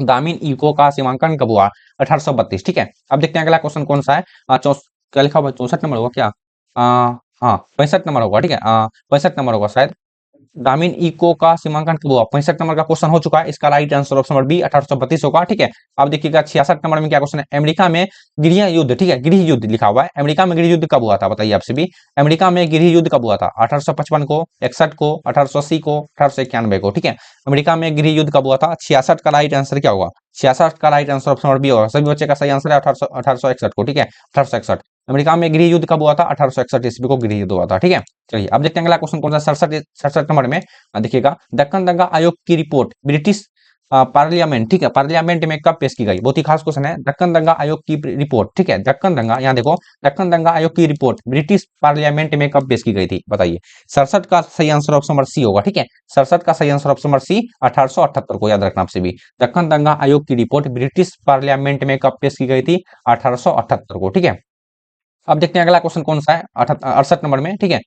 दामिन इको का सीमांकन कब हुआ, 1832। ठीक है, अब देखते हैं अगला क्वेश्चन कौन सा है, क्या लिखा हुआ, 64 नंबर होगा क्या, हाँ 65 नंबर होगा। ठीक है, 65 नंबर होगा शायद। दामिन इको का सीमांकन कब हुआ, 65 नंबर का क्वेश्चन हो चुका है, इसका right answer option number B 1832 होगा। ठीक है, अब देखिएगा 66 नंबर में क्या क्वेश्चन है, अमेरिका में गृह युद्ध, ठीक है, गृह युद्ध लिखा हुआ है, अमेरिका में गृह युद्ध कब हुआ था, बताइए आपसे भी। अमेरिका में गृह युद्ध कब हुआ था, 1855 को, 61 को, 1880 को, 1891 को। ठीक है, अमेरिका में गृह युद्ध कब हुआ था, 66 का राइट आंसर क्या होगा, 66 का right answer option number B होगा। सभी बच्चे का सही आंसर है 1861 को। ठीक है, 1861 अमेरिका में गृह युद्ध कब हुआ था, 1861 ईस्वी को गृह युद्ध हुआ था। ठीक है, चलिए अब देखते हैं अगला क्वेश्चन कौन सा, 67 नंबर में। देखिएगा, दक्कन दंगा आयोग की रिपोर्ट ब्रिटिश पार्लियामेंट, ठीक है, पार्लियामेंट में कब पेश की गई, बहुत ही खास क्वेश्चन है। दक्कन दंगा आयोग की रिपोर्ट, ठीक है, दक्कन दंगा, यहाँ देखो, दक्कन दंगा आयोग की रिपोर्ट ब्रिटिश पार्लियामेंट में कब पेश की गई थी, बताइए। 67 का सही आंसर ऑप्शन नंबर सी होगा। ठीक है, 67 का सही आंसर ऑप्शन नंबर सी 1878 को, याद रखना आपसे भी। दक्कन दंगा आयोग की रिपोर्ट ब्रिटिश पार्लियामेंट में कब पेश की गई थी, 1878 को। ठीक है, अब देखते हैं अगला क्वेश्चन कौन सा है, 68 नंबर में। ठीक है,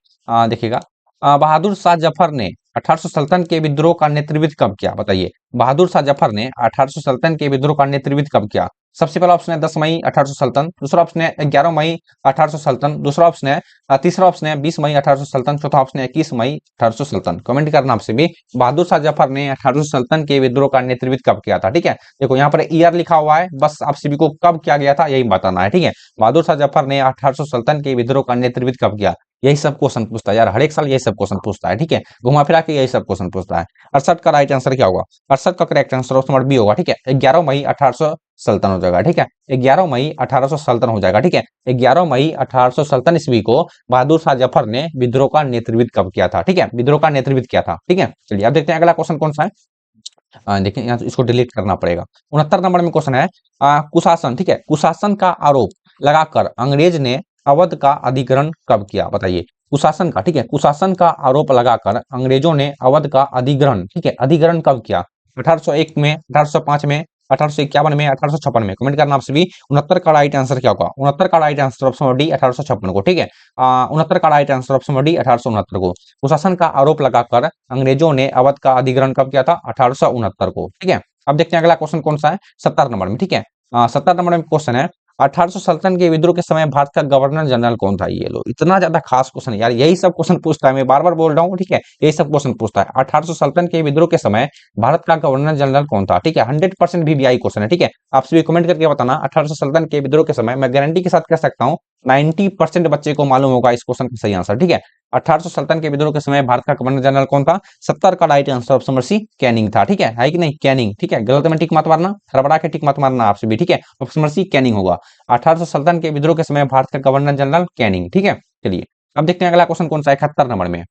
देखिएगा, बहादुर शाह जफर ने 1800 सल्तनत के विद्रोह का नेतृत्व कब किया, बताइए। बहादुर शाह जफर ने 1800 सल्तनत के विद्रोह का नेतृत्व कब किया। सबसे पहला ऑप्शन है 10 मई 1800 सल्तन, दूसरा ऑप्शन है 11 मई 1800 सल्तन, दूसरा ऑप्शन है तीसरा ऑप्शन है 20 मई 1800 सल्तन, चौथा ऑप्शन है 21 मई 1800 सल्तन। कमेंट करना आपसे भी, बहादुर शाह जफर ने 1800 सल्तन के विद्रोह का नेतृत्व कब किया था। ठीक है, देखो यहाँ पर ईयर लिखा हुआ है, बस आप सभी को कब किया गया था यही बताना है। ठीक है, बहादुर शाह जफर ने 1800 सल्तन के विद्रोह का नेतृत्व कब किया, यही सब क्वेश्चन पूछता है यार, हर एक साल यही सब क्वेश्चन पूछता है। ठीक है, घुमा फिरा के यही सब क्वेश्चन पूछता है। 68 का राइट आंसर क्या होगा, 68 का correct answer option number B होगा। ठीक है, 11 मई 1800 सल्तन हो जाएगा। ठीक है, 11 मई 1800 सल्तन हो जाएगा। ठीक है, 11 मई 1800 सल्तन ईस्वी को बहादुर शाह जफर ने विद्रोह का नेतृत्व कब किया था। ठीक है, विद्रोह का नेतृत्व किया था। ठीक है, चलिए अब देखते हैं अगला क्वेश्चन कौन सा है। देखिए यहाँ तो इसको डिलीट करना पड़ेगा। 69 नंबर में क्वेश्चन है, कुशासन, ठीक है, कुशासन का आरोप लगाकर अंग्रेज ने अवध का अधिग्रहण कब किया, बताइए। कुशासन का, ठीक है, कुशासन का आरोप लगाकर अंग्रेजों ने अवध का अधिग्रहण, ठीक है, अधिग्रहण कब किया, 1801 में, 1805 में, 1851 में, 1856 में। कमेंट करना आपसे भी। 69 का राइट आंसर क्या होगा, 69 का राइट आंसर ऑप्शन डी 1856 को। ठीक है, 69 का राइट आंसर ऑप्शन डी 1869 को। कुशासन का आरोप लगाकर अंग्रेजों ने अवध का अधिग्रहण कब किया था, 1869 को। ठीक है, अब देखते हैं अगला क्वेश्चन कौन सा है, 70 नंबर में। ठीक है, 70 नंबर में क्वेश्चन है, 1800 सल्तन के विद्रोह के समय भारत का गवर्नर जनरल कौन था, ये लो इतना ज्यादा खास क्वेश्चन है यार, यही सब क्वेश्चन पूछता है, मैं बार बार बोल रहा हूँ। ठीक है, यही सब क्वेश्चन पूछता है, 1800 सल्तन के विद्रोह के समय भारत का गवर्नर जनरल कौन था। ठीक है, 100% VVI क्वेश्चन है। ठीक है, आप सभी कमेंट करके बताना, 1800 सल्तन के विद्रोह के समय, मैं गारंटी के साथ कह सकता हूँ 90% बच्चे को मालूम होगा इस क्वेश्चन का सही आंसर। ठीक है, 1800 सल्तन के विद्रोह के समय भारत का गवर्नर जनरल कौन था, 70 का right answer option C Canning था। ठीक है कि नहीं, कैनिंग। ठीक है, गलत में टिक मत मारना, हड़बड़ा के टिक मत मारना आपसे भी। ठीक है, ऑप्शन सी कैनिंग होगा। 1800 सल्तन के विद्रोह के समय भारत का गवर्नर जनरल कैनिंग। ठीक है, चलिए अब देखते हैं अगला क्वेश्चन कौन सा है, 71 नंबर में।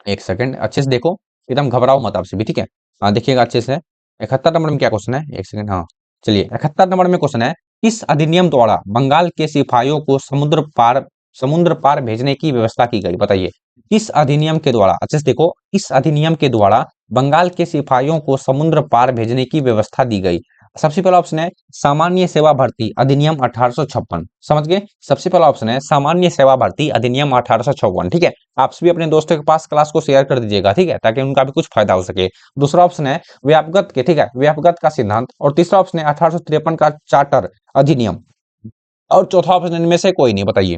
एक सेकंड अच्छे से देखो, एकदम घबराओ मत आपसे भी। ठीक है, देखिएगा अच्छे से, 71 नंबर में क्या क्वेश्चन है, एक सेकंड, हाँ चलिए 71 नंबर में क्वेश्चन है, किस अधिनियम द्वारा बंगाल के सिपाहियों को समुद्र पार भेजने की व्यवस्था की गई, बताइए। किस अधिनियम के द्वारा, अच्छे से देखो, इस अधिनियम के द्वारा बंगाल के सिपाहियों को समुद्र पार भेजने की व्यवस्था दी गई। सबसे पहला ऑप्शन है सामान्य सेवा भर्ती अधिनियम 1856। समझ गए? सबसे पहला ऑप्शन है सामान्य सेवा भर्ती अधिनियम 1856। ठीक है, आप सभी अपने दोस्तों के पास क्लास को शेयर कर दीजिएगा, ठीक है, ताकि उनका भी कुछ फायदा हो सके। दूसरा ऑप्शन है व्यापगत के, ठीक है, व्यापगत का सिद्धांत। और तीसरा ऑप्शन है 1853 का चार्टर अधिनियम। और चौथा ऑप्शन इनमें से कोई नहीं। बताइए,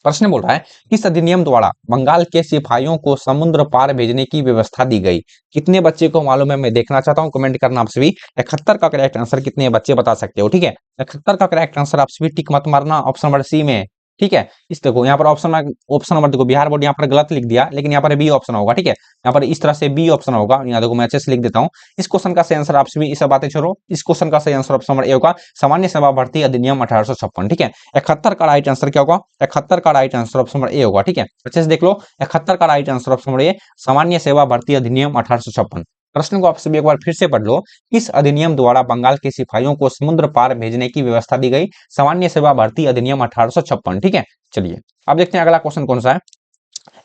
प्रश्न बोल रहा है किस अधिनियम द्वारा बंगाल के सिपाहियों को समुद्र पार भेजने की व्यवस्था दी गई? कितने बच्चे को मालूम है मैं देखना चाहता हूं, कमेंट करना आप सभी। 71 का करेक्ट आंसर कितने बच्चे बता सकते हो? ठीक है, 71 का करेक्ट आंसर आप सभी टिक मत मारना ऑप्शन नंबर सी में। ठीक है, इस देखो यहाँ पर ऑप्शन नंबर देखो, बिहार बोर्ड यहाँ पर गलत लिख दिया, लेकिन यहाँ पर बी ऑप्शन होगा। ठीक है, यहाँ पर इस तरह से बी ऑप्शन होगा। यहाँ देखो मैं अच्छे से लिख देता हूँ। इस क्वेश्चन का सही आंसर आप सभी इस बातें छोड़ो, इस क्वेश्चन का सही आंसर ऑप्शन नंबर ए होगा, सामान्य सेवा भर्ती अधिनियम 1856। ठीक है, 71 का राइट आंसर क्या होगा? 71 का राइट आंसर ऑप्शन नंबर ए होगा। ठीक है, अच्छे से देख लो, 71 का राइट आंसर ऑप्शन नंबर ए, सामान्य सेवा भर्ती अधिनियम 1856। प्रश्न को आप सभी एक बार फिर से पढ़ लो। किस अधिनियम द्वारा बंगाल के सिपाहियों को समुद्र पार भेजने की व्यवस्था दी गई? सामान्य सेवा भर्ती अधिनियम 1856। ठीक है, चलिए अब देखते हैं अगला क्वेश्चन कौन सा है।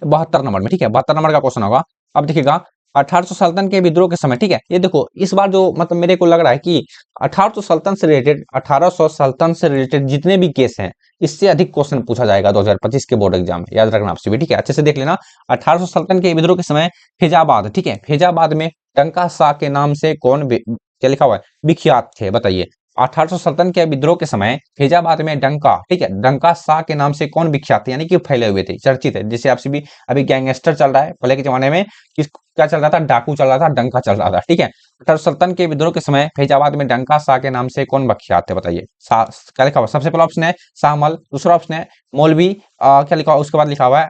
72 नंबर में। ठीक है, 72 नंबर का क्वेश्चन होगा। अब देखिएगा 1800 सल्तनत के विद्रोह के समय, ठीक है, ये देखो इस बार जो मतलब मेरे को लग रहा है कि 1800 सल्तनत से रिलेटेड, 1800 सल्तनत से रिलेटेड जितने भी केस हैं, इससे अधिक क्वेश्चन पूछा जाएगा 2025 के बोर्ड एग्जाम में, याद रखना आप सभी। ठीक है, अच्छे से देख लेना। 1800 सल्तनत के विद्रोह के समय फैजाबाद, ठीक है, फैजाबाद में डंका शाह के नाम से कौन क्या लिखा हुआ है? विख्यात थे? बताइए, 1800 सल्तनत के विद्रोह के समय फैजाबाद में डंका, ठीक है, डंका शाह के नाम से कौन विख्यात थे, यानी कि फैले हुए थे, चर्चित है। जैसे आपसे भी अभी गैंगस्टर चल रहा है, पहले के जमाने में किस क्या चल रहा था? डाकू चल रहा था, डंका चल रहा था। ठीक है, 1800 सल्तनत के विद्रोह के समय फैजाबाद में डंका शाह के नाम से कौन विख्यात थे? बताइए, क्या लिखा हुआ? सबसे पहला ऑप्शन है शाहमल, दूसरा ऑप्शन है मौलवी, क्या लिखा हुआ? उसके बाद लिखा हुआ है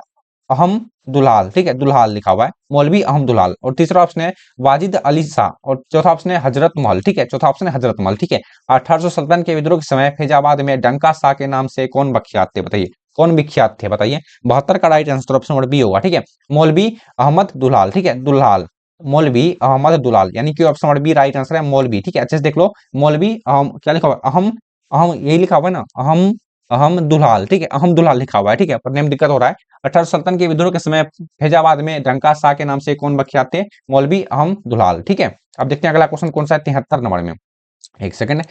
अहम दुलाल। ठीक है, दुल्हाल लिखा हुआ है, मौलवी अहम दुलाल। और तीसरा ऑप्शन है वाजिद अली शाह। और चौथा ऑप्शन है हजरत महल। ठीक है, चौथा ऑप्शन है हजरत महल। ठीक है, 1800 सल्तनत के विद्रोह के समय फैजाबाद में डंका शाह के नाम से कौन विख्यात थे? बताइए, कौन विख्यात थे? बताइए, 72 का right answer option number B होगा। ठीक है, मौलवी अहमद दुलाल। ठीक है, दुल्हाल, मौलवी अहमद दुलाल, यानी कि option number B right answer है, मौलवी। ठीक है, अच्छे से देख लो, मौलवी अहम, क्या लिखा हुआ है? अहम, अहम यही लिखा हुआ है ना, अहम, अहम दुल्हाल। ठीक है, अहम दुल्हाल लिखा हुआ है। ठीक है, पर नेम दिक्कत हो रहा है। 1800 सल्तनत के विद्रोह के समय फैजाबाद में डंका शाह के नाम से कौन विख्यात थे? मौलवी अहम दुल्हाल। ठीक है, अब देखते हैं अगला क्वेश्चन कौन सा है, 73 नंबर में। एक सेकंड।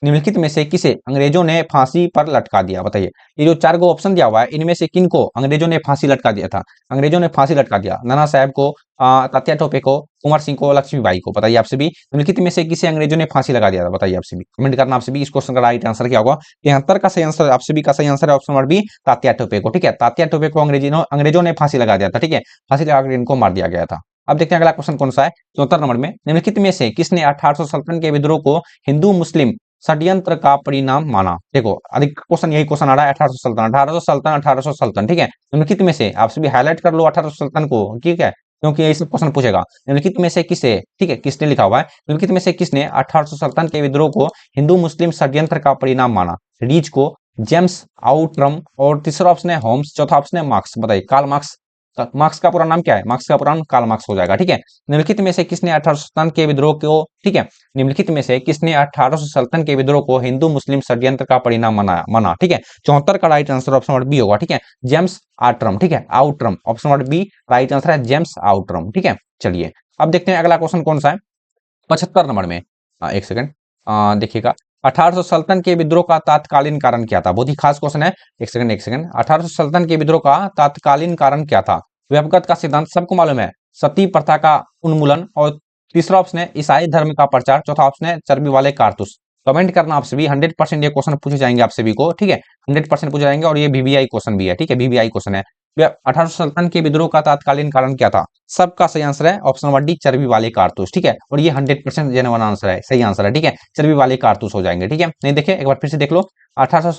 निम्नलिखित में से किसे अंग्रेजों ने फांसी पर लटका दिया? बताइए, ये जो 4 गो ऑप्शन दिया हुआ है, इनमें से किन को अंग्रेजों ने फांसी लटका दिया था? अंग्रेजों ने फांसी लटका दिया नाना साहब को, तात्या टोपे को, कुंवर सिंह को, लक्ष्मीबाई को। बताइए आप सभी, निम्नलिखित में से किसे अंग्रेजों ने फांसी लगा दिया था? बताइए आप सभी, कमेंट करना आप सभी। इस क्वेश्चन का राइट आंसर क्या होगा? 73 का सही आंसर आप सभी का सही आंसर है option number B, Tatya Tope को। ठीक है, तात्या टोपे को अंग्रेजों ने फांसी लगा दिया था। ठीक है, फांसी लगाकर इनको मार दिया गया था। अब देखते हैं अगला क्वेश्चन कौन सा है, 74 नंबर में। निम्नलिखित में से किसने 1800 सल्तनत के विद्रोह को हिंदू मुस्लिम षड्यंत्र का परिणाम माना? देखो अधिक क्वेश्चन यही क्वेश्चन आ रहा है, 1800 सल्तनत, 1800 सल्तनत, 1800 सल्तनत। ठीक है, निम्नलिखित में से आप सभी हाईलाइट कर लो 1800 सल्तनत को, ठीक है, क्योंकि यही सब क्वेश्चन पूछेगा। निम्नलिखित में से किसे, ठीक है, किसने लिखा हुआ है, निम्नलिखित में से किसने 1800 सल्तनत के विद्रोह को हिंदू मुस्लिम षड्यंत्र का परिणाम माना? रीच को, जेम्स आउटरम, और तीसरा ऑप्शन है होम्स, चौथा ऑप्शन है मार्क्स। बताइए, कार्ल मार्क्स। मार्क्स का पूरा नाम क्या है? मार्क्स का पूरा नाम कार्ल मार्क्स हो जाएगा। ठीक है, निम्नलिखित में से किसने 1800 सल्तनत के विद्रोह को, ठीक है, निम्नलिखित में से किसने 1800 सल्तनत के विद्रोह को हिंदू मुस्लिम षड्यंत्र का परिणाम माना? ठीक है, 74 का right answer option number B होगा। ठीक है, जेम्स आउटरम। ठीक है, Outram, option number B right answer है, जेम्स आउटरम। ठीक है, चलिए अब देखते हैं अगला क्वेश्चन कौन सा है, 75 नंबर में। एक सेकंड, देखिएगा 1800 सल्तनत के विद्रोह का तात्कालीन कारण क्या था? बहुत ही खास क्वेश्चन है। एक सेकंड, एक सेकंड, 1800 सल्तनत के विद्रोह का तात्कालीन कारण क्या था? व्यापगत का सिद्धांत सबको मालूम है, सती प्रथा का उन्मूलन, और तीसरा ऑप्शन है ईसाई धर्म का प्रचार, चौथा ऑप्शन है चर्बी वाले कारतूस। कमेंट करना आप सभी, 100% ये क्वेश्चन पूछे जाएंगे आप सभी को। ठीक है, 100% पूछे जाएंगे, और ये वीवीआई क्वेश्चन भी है। ठीक है, वीवीआई क्वेश्चन है। 1800 सल्तनत के विद्रोह का तात्कालीन कारण क्या था? सबका सही आंसर है ऑप्शन नंबर डी, चर्बी वाले कारतूस। ठीक है, और ये 100% जेन्युइन आंसर है, सही आंसर है। ठीक है, चर्बी वाले कारतूस हो जाएंगे। ठीक है, नहीं देखे एक बार फिर से देख लो, 1800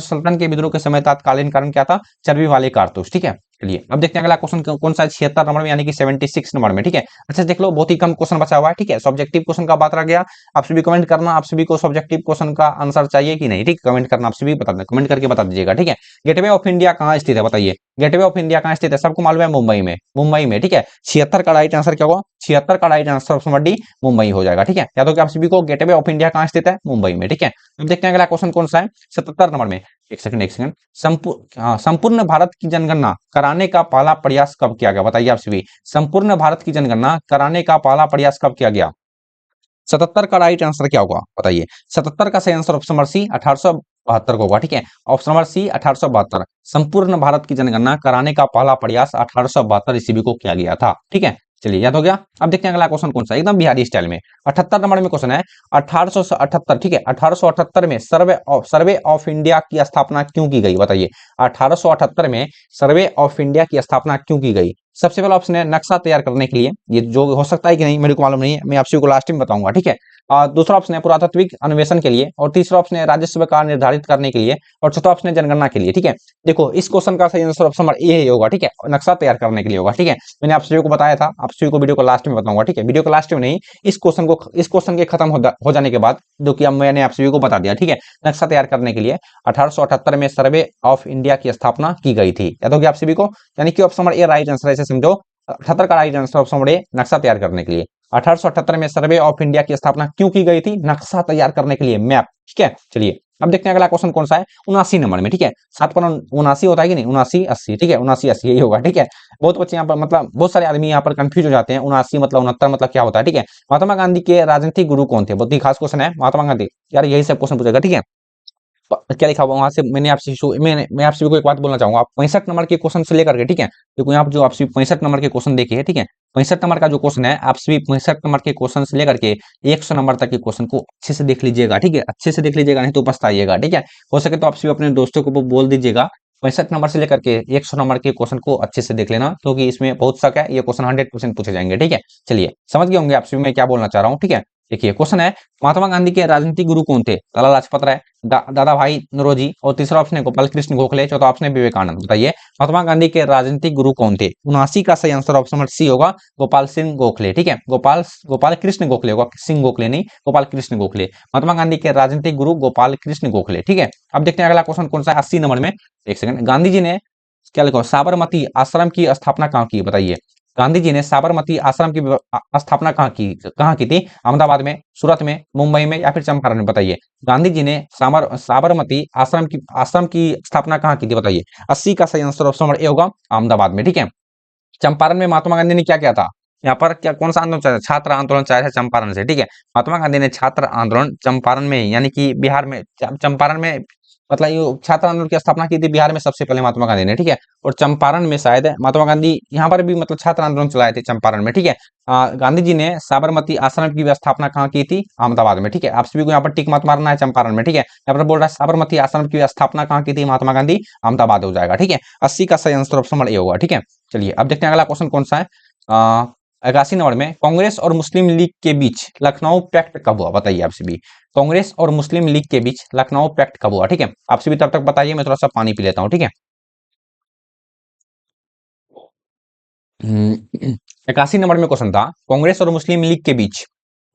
सल्तनत के विद्रोह के समय तात्कालीन कारण क्या था? चर्बी वाले कारतूस। ठीक है, चलिए अब देखते हैं अगला क्वेश्चन कौन सा है, 76 नंबर में, यानी कि 76 नंबर में। ठीक है, अच्छा देख लो, बहुत ही कम क्वेश्चन बचा हुआ है। ठीक है, सब्जेक्टिव क्वेश्चन का बात रह गया। आप सभी कमेंट करना, आप सभी को सब्जेक्टिव क्वेश्चन का आंसर चाहिए कि नहीं? ठीक, कमेंट करना, आप सभी बता दें, कमेंट करके बता दीजिएगा। ठीक है, गेटवे ऑफ इंडिया कहाँ स्थित है? बताइए, गेटवे ऑफ इंडिया कहाँ स्थित है? सबको मालूम है, मुंबई में, मुंबई में। ठीक है, 76 का राइट आंसर क्या होगा? 76 का right answer option number D, Mumbai हो जाएगा। ठीक है, या तो कि आप सभी को गेटवे ऑफ इंडिया कहाँ स्थित है? मुंबई में। ठीक है, अब देखते हैं अगला क्वेश्चन कौन सा है, 77 नंबर में। एक सेकंड, एक सेकंड, संपूर्ण भारत की जनगणना कराने का पहला प्रयास कब किया गया? बताइए आप सभी, संपूर्ण भारत की जनगणना कराने का पहला प्रयास कब किया गया? 77 का राइट आंसर क्या होगा बताइए। 77 का सही आंसर ऑप्शन नंबर सी 1872 को होगा। ठीक है, ऑप्शन नंबर सी 1872। संपूर्ण भारत की जनगणना कराने का पहला प्रयास 1872 ईस्वी को किया गया था। ठीक है, चलिए याद हो गया। अब देखते हैं अगला क्वेश्चन कौन सा, एकदम बिहारी स्टाइल में 78 नंबर में क्वेश्चन है 1878। ठीक है, 1878 में सर्वे ऑफ इंडिया की स्थापना क्यों की गई बताइए। 1878 में सर्वे ऑफ इंडिया की स्थापना क्यों की गई। सबसे पहला ऑप्शन है नक्शा तैयार करने के लिए, ये जो हो सकता है कि नहीं मेरे को मालूम नहीं है, मैं आपसे को लास्ट में बताऊंगा। ठीक है, दूसरा ऑप्शन है पुरातात्विक अन्वेषण के लिए, और तीसरा ऑप्शन है राजस्व का निर्धारित करने के लिए, और चौथा ऑप्शन है जनगणना के लिए। ठीक है, देखो इस क्वेश्चन का सही आंसर ऑप्शन नंबर ए होगा। ठीक है, नक्शा तैयार करने के लिए होगा। ठीक है, मैंने आप सभी को बताया था, आप सभी को वीडियो को लास्ट में बताऊंगा। ठीक है, वीडियो को लास्ट में नहीं, इस क्वेश्चन के खत्म हो जाने के बाद, जो कि अब मैंने आप सभी को बता दिया। ठीक है, नक्शा तैयार करने के लिए 1878 में सर्वे ऑफ इंडिया की स्थापना की गई थी। याद होगी आप सभी को, यानी कि ऑप्शन नंबर ए राइट आंसर, ऐसे समझो 78 का राइट आंसर ऑप्शन नंबर ए, नक्शा तैयार करने के लिए। 1878 में सर्वे ऑफ इंडिया की स्थापना क्यों की गई थी, नक्शा तैयार करने के लिए, मैप। ठीक है, चलिए अब देखते हैं अगला क्वेश्चन कौन सा है, 79 नंबर में। ठीक है, 7 पर 79 होता है कि नहीं, 79 80। ठीक है, 79 80 यही होगा। ठीक है, बहुत बच्चे यहाँ पर मतलब बहुत सारे आदमी यहाँ पर कंफ्यूज हो जाते हैं, 79 मतलब 69 मतलब क्या होता है। ठीक है, महात्मा गांधी के राजनीतिक गुरु कौन थे, बहुत ही खास क्वेश्चन है, महात्मा गांधी। यार यही सब क्वेश्चन पूछेगा। ठीक है, क्या लिखा हुआ वहां से, मैं आपसे को एक बात बोलना चाहूंगा, 65 नंबर के क्वेश्चन से लेकर के, ठीक है, देखो यहाँ पर जो आपसे 65 नंबर के क्वेश्चन देखिए। ठीक है, 65 नंबर का जो क्वेश्चन है, आप सभी 65 नंबर के क्वेश्चन से लेकर के 100 नंबर तक के क्वेश्चन को अच्छे से देख लीजिएगा। ठीक है, अच्छे से देख लीजिएगा, नहीं तो पछताइएगा। ठीक है, हो सके तो आप सभी अपने दोस्तों को बोल दीजिएगा 65 नंबर से लेकर के 100 नंबर के क्वेश्चन को अच्छे से देख लेना, क्योंकि इसमें बहुत शक है, ये क्वेश्चन 100% पूछे जाएंगे। ठीक है, चलिए समझ गए होंगे आप सभी मैं क्या बोलना चाह रहा हूँ। ठीक है, देखिए क्वेश्चन है महात्मा गांधी के राजनीतिक गुरु कौन थे, लाला लाजपत राय, दादा भाई नौरोजी, और तीसरा ऑप्शन है गोपाल कृष्ण गोखले, चौथा ऑप्शन है विवेकानंद। बताइए महात्मा गांधी के राजनीतिक गुरु कौन थे। 79 का सही आंसर ऑप्शन नंबर सी होगा, गोपाल सिंह गोखले। ठीक है, गोपाल कृष्ण गोखले होगा, सिंह गोखले नहीं, गोपाल कृष्ण गोखले, महात्मा गांधी के राजनीतिक गुरु गोपाल कृष्ण गोखले। ठीक है, अब देखते हैं अगला क्वेश्चन कौन सा है, 80 नंबर में। एक सेकंड, गांधी जी ने क्या लिखो, साबरमती आश्रम की स्थापना कहाँ की बताइए। गांधी जी ने साबरमती आश्रम की स्थापना कहाँ की थी, अहमदाबाद में, सूरत में, मुंबई में, या फिर चंपारण में। बताइए गांधी जी ने साबरमती आश्रम की स्थापना कहाँ की थी बताइए। 80 का सही आंसर ऑप्शन नंबर ए होगा, अहमदाबाद में। ठीक है, चंपारण में महात्मा गांधी ने क्या किया था, यहाँ पर क्या कौन सा आंदोलन चलाया, छात्र आंदोलन चलाया था चंपारण से। ठीक है, महात्मा गांधी ने छात्र आंदोलन चंपारण में, यानी कि बिहार में, चंपारण में, मतलब ये छात्र आंदोलन की स्थापना की थी बिहार में सबसे पहले महात्मा गांधी ने। ठीक है, और चंपारण में शायद महात्मा गांधी यहाँ पर भी मतलब छात्र आंदोलन चलाए थे चंपारण में। ठीक है, गांधी जी ने साबरमती आश्रम की स्थापना कहाँ की थी, अहमदाबाद में। ठीक है, आप सभी को यहाँ पर टिक मत मारना है चंपारण में। ठीक है, यहाँ पर बोल रहा है साबरमती आश्रम की स्थापना कहाँ की थी, महात्मा गांधी, अहमदाबाद हो जाएगा। ठीक है, 80 का सही आंसर ऑप्शन नंबर ए होगा। ठीक है, चलिए अब देखते हैं अगला क्वेश्चन कौन सा है, 81 नंबर में। कांग्रेस और मुस्लिम लीग के बीच लखनऊ पैक्ट कब हुआ बताइए आप सभी। कांग्रेस और मुस्लिम लीग के बीच लखनऊ पैक्ट कब हुआ। ठीक है, आप सभी तब तक बताइए, मैं थोड़ा सा पानी पी लेता हूँ। ठीक है, 81 नंबर में क्वेश्चन था, कांग्रेस और मुस्लिम लीग के बीच,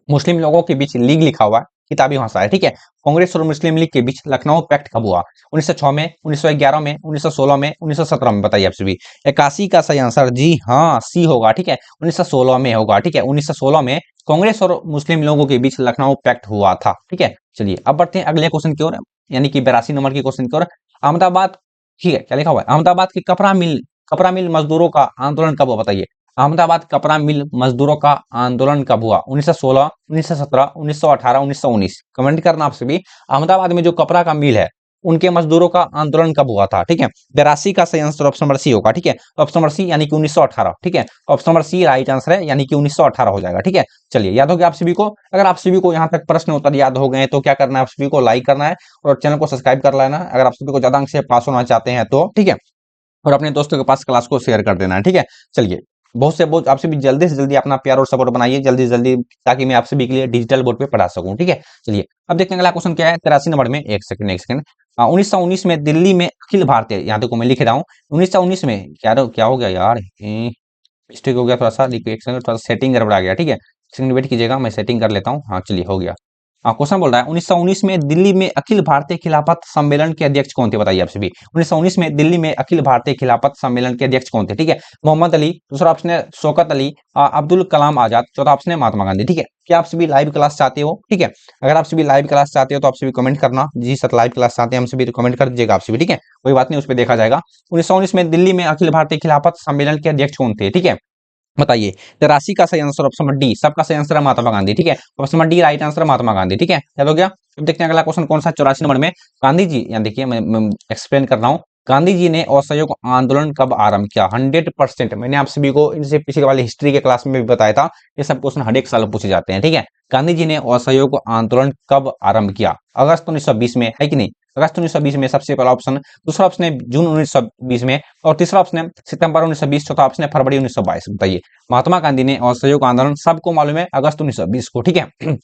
मुस्लिम लोगों के बीच लीग लिखा हुआ किताबी भाषा है। ठीक है, कांग्रेस और मुस्लिम लीग के बीच लखनऊ पैक्ट कब हुआ, 1906 में, 1911 में, 1916 में, 1917 में। बताइए आप सभी। 81 का सही आंसर जी हाँ सी होगा। ठीक है, 1916 में होगा। ठीक है, 1916 में कांग्रेस और मुस्लिम लोगों के बीच लखनऊ पैक्ट हुआ था। ठीक है, चलिए अब बढ़ते हैं अगले क्वेश्चन की ओर, यानी कि 82 नंबर के क्वेश्चन की ओर। अहमदाबाद, ठीक है, क्या लिखा हुआ है, अहमदाबाद के कपड़ा मिल मजदूरों का आंदोलन कब हुआ बताइए। अहमदाबाद कपड़ा मिल मजदूरों का आंदोलन कब हुआ, 1916, 1917, 1918, 1919। कमेंट करना आप सभी। अहमदाबाद में जो कपड़ा का मिल है, उनके मजदूरों का आंदोलन कब हुआ था। ठीक है, 82 का सही आंसर ऑप्शन नंबर सी होगा। ठीक है, ऑप्शन नंबर सी यानी कि 1918। ठीक है, option number C right answer है, यानी कि 1918 हो जाएगा। ठीक है, चलिए याद हो गया आप सभी को। अगर आप सभी को यहाँ तक प्रश्न उत्तर याद हो गए तो क्या करना है, आप सभी को लाइक करना है और चैनल को सब्सक्राइब कर लेना है, अगर आप सभी को ज्यादा अंक से पास होना चाहते हैं तो। ठीक है, और अपने दोस्तों के पास क्लास को शेयर कर देना है। ठीक है, चलिए बहुत आपसे भी जल्दी से जल्दी अपना प्यार और सपोर्ट बनाइए, जल्दी से जल्दी, ताकि मैं आप सभी के लिए डिजिटल बोर्ड पे पढ़ा सकूं। ठीक है, चलिए अब देखते हैं अगला क्वेश्चन क्या है, 83 नंबर में। एक सेकंड 1919 में दिल्ली में अखिल भारतीय, यहाँ देखो मैं लिख रहा हूँ 1919 में, क्या हो गया यार, मिस्टेक हो गया थोड़ा सा, देखिए एक सेकंड, थोड़ा सेटिंग गड़बड़ा गया। ठीक है, सेकंड वेट कीजिएगा, मैं सेटिंग कर लेता हूँ। हाँ चलिए हो गया। क्वेश्चन बोल रहा है 1919 में दिल्ली में अखिल भारतीय खिलाफत सम्मेलन के अध्यक्ष कौन थे बताइए आप सभी। 1919 में दिल्ली में अखिल भारतीय खिलाफत सम्मेलन के अध्यक्ष कौन थे। ठीक है, मोहम्मद अली, दूसरा ऑप्शन है शौकत अली, अब्दुल कलाम आजाद, चौथा ऑप्शन है महात्मा गांधी। ठीक है, क्या आप सभी लाइव क्लास चाहते हो। ठीक है, अगर आप सभी लाइव क्लास चाहते हो तो आप सभी कमेंट करना, जी सर लाइव क्लास चाहते हैं हम सभी, तो कमेंट कर दीजिएगा आप सभी। ठीक है, कोई बात नहीं, उस पर देखा जाएगा। 1919 में दिल्ली में अखिल भारतीय खिलाफत सम्मेलन के अध्यक्ष कौन थे। ठीक है, बताइए। तो राशि का सही आंसर ऑप्शन नंबर डी, सबका सही आंसर है महात्मा गांधी, ठीक है। Option number D right answer है महात्मा गांधी, ठीक है। याद हो गया। अब देखते हैं अगला क्वेश्चन कौन सा 84 नंबर में। गांधी जी, यहाँ देखिए मैं एक्सप्लेन कर रहा हूँ। गांधी जी ने असहयोग आंदोलन कब आरंभ किया? 100% मैंने आप सभी को इनसे पिछले वाले हिस्ट्री के क्लास में भी बताया था। ये सब क्वेश्चन हर एक साल पूछे जाते हैं, ठीक है। गांधी जी ने असहयोग आंदोलन कब आरंभ किया? अगस्त 1920 में, है कि नहीं? अगस्त 1920 में सबसे पहला ऑप्शन। दूसरा ऑप्शन है जून 1920 में, और तीसरा ऑप्शन है सितंबर 1920, चौथा ऑप्शन है फरवरी 1922। बताइए। महात्मा गांधी ने असहयोग आंदोलन सबको मालूम है अगस्त 1920 को, ठीक है।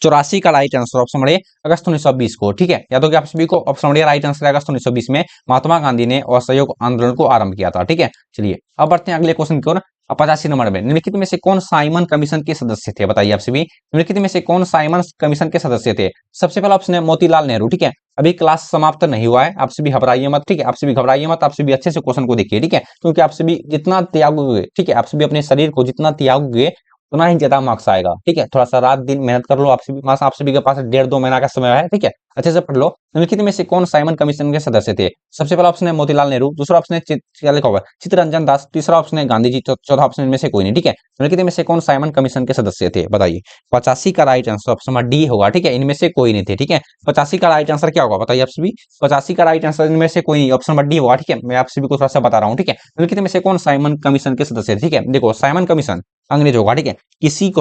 84 का right answer option number A अगस्त 1920 को, ठीक है। याद हो गया आप सभी को। ऑप्शन नंबर ए राइट आंसर है अगस्त 1920 में महात्मा गांधी ने असहयोग आंदोलन को आरंभ किया था, ठीक है। चलिए अब बढ़ते हैं अगले क्वेश्चन की ओर। 85 नंबर में, निम्नलिखित में से कौन साइमन कमीशन के सदस्य थे? बताइए आप सभी, निम्नलिखित में से कौन साइमन कमीशन के सदस्य थे? सबसे पहला ऑप्शन है मोतीलाल नेहरू, ठीक है। अभी क्लास समाप्त नहीं हुआ है, आप सभी घबराइए मत, ठीक है। आप सभी घबराइए मत, आप सभी अच्छे से क्वेश्चन को देखिए, ठीक है। क्योंकि आप सभी जितना त्यागोगे, ठीक है, आप सभी अपने शरीर को जितना त्यागोगे उतना ही ज्यादा मार्क्स आएगा, ठीक है। थोड़ा सा रात दिन मेहनत कर लो, आप सभी आप सभी के पास 1.5-2 महीना का समय है, ठीक है। अच्छे से पढ़ लो। निम्नलिखित में से कौन साइमन कमीशन के सदस्य थे? सबसे पहला ऑप्शन है मोतीलाल नेहरू, दूसरा ऑप्शन है क्या लिखा हुआ है चित्तरंजन दास, तीसरा ऑप्शन है गांधी जी, चौथा ऑप्शन इनमें से कोई नहीं, ठीक है। निम्नलिखित में से कौन साइमन कमीशन के सदस्य थे? बताइए। 85 का right answer option number D होगा, ठीक है। इनमें से कोई नहीं थे, ठीक है। 85 का राइट आंसर क्या होगा बताइए आप सभी। 85 का राइट आंसर इनमें से कोई नहीं, ऑप्शन नंबर डी होगा, ठीक है। मैं आप सभी को थोड़ा सा बता रहा हूँ, ठीक है। निम्नलिखित में से कौन साइमन कमीशन के सदस्य थे? ठीक है, देखो साइमन कमीशन अंग्रेज होगा, ठीक है।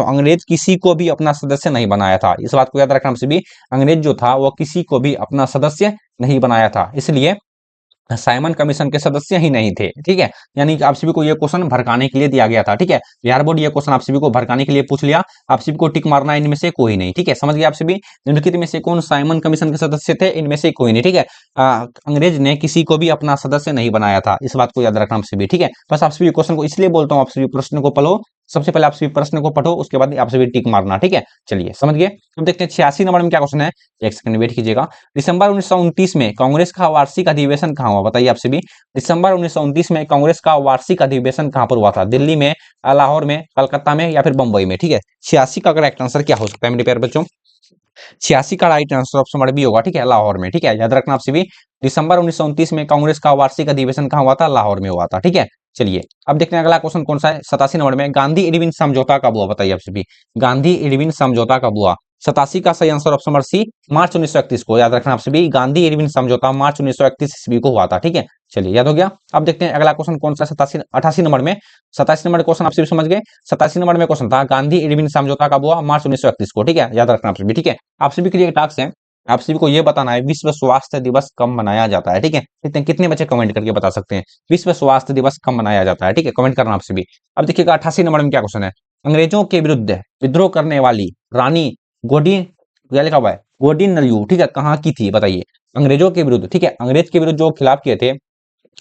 अंग्रेज किसी को भी अपना सदस्य नहीं बनाया था, इस बात को याद रखना सभी। अंग्रेज जो था वो किसी को भी अपना सदस्य नहीं बनाया था, इसलिए साइमन कमीशन के सदस्य ही नहीं थे, ठीक है। यानी कि आप सभी को यह क्वेश्चन भड़काने के लिए दिया गया था, ठीक है। बिहार बोर्ड ये क्वेश्चन आप सभी को भड़काने के लिए पूछ लिया। आप सभी को टिक मारना है इनमें से कोई नहीं, ठीक है। समझ गए आप सभी। निम्नलिखित में से कौन साइमन कमीशन के सदस्य थे? इनमें से कोई नहीं, ठीक है। अंग्रेज ने किसी को भी अपना सदस्य नहीं बनाया था, इस बात को याद रखना आप सभी, ठीक है। बस आप सभी क्वेश्चन को इसलिए बोलता हूँ, आप सभी प्रश्न को पढ़ो। सबसे पहले आप सभी प्रश्न को पढ़ो, उसके बाद आप सभी टिक मारना, ठीक है। चलिए समझ गए। अब देखते हैं 86 नंबर में क्या क्वेश्चन है। एक सेकंड वेट कीजिएगा। दिसंबर 1929 में कांग्रेस का वार्षिक अधिवेशन कहाँ हुआ? बताइए आप सभी। दिसंबर 1929 में कांग्रेस का वार्षिक अधिवेशन कहां पर हुआ था? दिल्ली में, लाहौर में, कलकत्ता में या फिर बंबई में, ठीक है। 86 का करेक्ट आंसर क्या हो सकता है मेरे प्यारे बच्चों? 86 का right answer option number B होगा, ठीक है, लाहौर में, ठीक है। याद रखना आप सभी। दिसंबर 1929 में कांग्रेस का वार्षिक अधिवेशन कहां हुआ था? लाहौर में हुआ था, ठीक है। चलिए अब देखते हैं अगला क्वेश्चन कौन सा है। 87 नंबर में, गांधी इरविन समझौता कब हुआ? बताइए आप सभी। गांधी इरविन समझौता कब हुआ? 87 का सही आंसर ऑप्शन नंबर सी मार्च 1931 को। याद रखना आप सभी, गांधी इरविन समझौता मार्च 1931 ईस्वी को हुआ था, ठीक है। चलिए याद हो गया। अब देखते हैं अगला क्वेश्चन कौन सा 88 नंबर में। 87 नंबर क्वेश्चन आप सभी समझ गए। 87 नंबर में क्वेश्चन था गांधी इरविन समझौता कब हुआ? मार्च 1931 को, ठीक है। याद रखना आप सभी, ठीक है। आप सभी के लिए टास्क है, आप सभी को यह बताना है विश्व स्वास्थ्य दिवस कब मनाया जाता है, ठीक है। कितने बच्चे कमेंट करके बता सकते हैं विश्व स्वास्थ्य दिवस कब मनाया जाता है, ठीक है। कमेंट करना आप सभी। अब देखिएगा 88 नंबर में क्या क्वेश्चन है। अंग्रेजों के विरुद्ध विद्रोह करने वाली रानी गोडी, क्या लिखा हुआ है गोडिनलियू, ठीक है, कहाँ की थी? बताइए। अंग्रेजों के विरुद्ध, ठीक है, अंग्रेज के विरुद्ध जो खिलाफ किए थे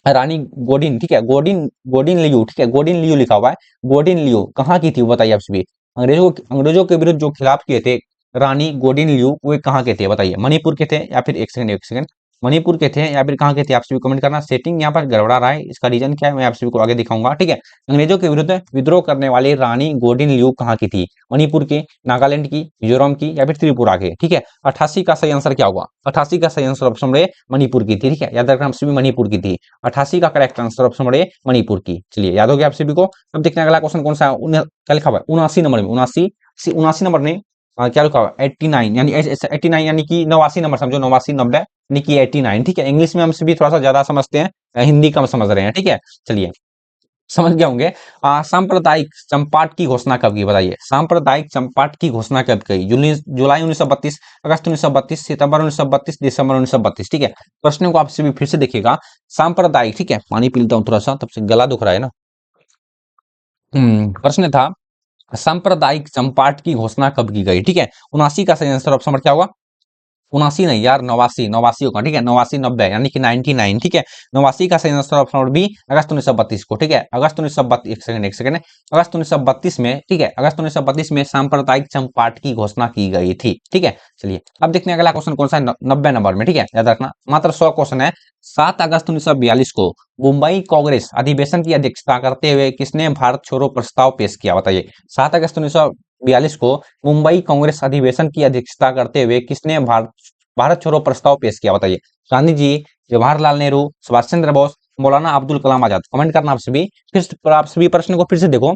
रानी गोडिन, ठीक है, गोडिन गोडिन लियू, ठीक है, गोडिन लियू लिखा हुआ है। गोडिन लियू कहाँ की थी वो बताइए आप सभी। अंग्रेजों के विरुद्ध जो खिलाफ किए थे रानी गोडिन लियू, वो कहाँ के थे? बताइए। मणिपुर के थे या फिर एक सेकंड मणिपुर के थे या फिर कहाँ के थे? आप सभी कमेंट करना। सेटिंग यहाँ पर गड़बड़ा रहा है, इसका रीजन क्या है मैं आप सभी को आगे दिखाऊंगा, ठीक है। अंग्रेजों के विरुद्ध विद्रोह करने वाली रानी गोडिन लियू कहाँ की थी? मणिपुर की, नागालैंड की, मिजोरम की या फिर त्रिपुरा के, ठीक है। 88 का सही आंसर क्या होगा? 88 का सही आंसर ऑप्शन नंबर मणिपुर की थी, ठीक है। याद रखना आप सभी, मणिपुर की थी। 88 का correct answer option number Manipur की। चलिए याद हो गया आप सभी को। अब देखते हैं अगला क्वेश्चन कौन सा है। क्या लिखा हुआ है 79 नंबर में। 79 नंबर में क्या लिखा हुआ है 89, यानी 89 यानी कि 89 नंबर समझो, 89 90 यानी कि 89, ठीक है। इंग्लिश में हम सभी थोड़ा सा ज्यादा समझते हैं, हिंदी कम समझ रहे हैं, ठीक है। चलिए समझ गए होंगे। सांप्रदायिक चंपाट की घोषणा कब की? बताइए। सांप्रदायिक चंपाट की घोषणा कब की? जुलाई 1932, अगस्त 1932, सितंबर 1932, दिसंबर 1932, ठीक है। प्रश्न को आप सभी फिर से देखिएगा। सांप्रदायिक, ठीक है, पानी पी लेता हूं थोड़ा सा, तब से गला दुख रहा है ना। प्रश्न था सांप्रदायिक चंपाट की घोषणा कब की गई, ठीक है। 79 का सही आंसर ऑप्शन नंबर क्या होगा? 79 नहीं यार, 89 होगा, ठीक है। 89 90 यानी कि 99, ठीक है। 89 का सही आंसर ऑप्शन नंबर बी अगस्त 1932 को, ठीक है। अगस्त 1932, एक सेकंड अगस्त 1932 में, ठीक है, अगस्त 1932 में सांप्रदायिक चंपाट की घोषणा की गई थी, ठीक है। चलिए अब देखते हैं अगला क्वेश्चन कौन सा है 90 नंबर में, ठीक है। याद रखना मात्र 100 क्वेश्चन है। 7 अगस्त 1942 को मुंबई कांग्रेस अधिवेशन की अध्यक्षता करते हुए किसने भारत छोड़ो प्रस्ताव पेश किया? बताइए। 7 अगस्त 1942 को मुंबई कांग्रेस अधिवेशन की अध्यक्षता करते हुए किसने भारत छोड़ो प्रस्ताव पेश किया? बताइए। गांधी जी, जवाहरलाल नेहरू, सुभाष चंद्र बोस, मौलाना अब्दुल कलाम आजाद। कमेंट करना आप सभी। फिर आप सभी प्रश्न को फिर से देखो।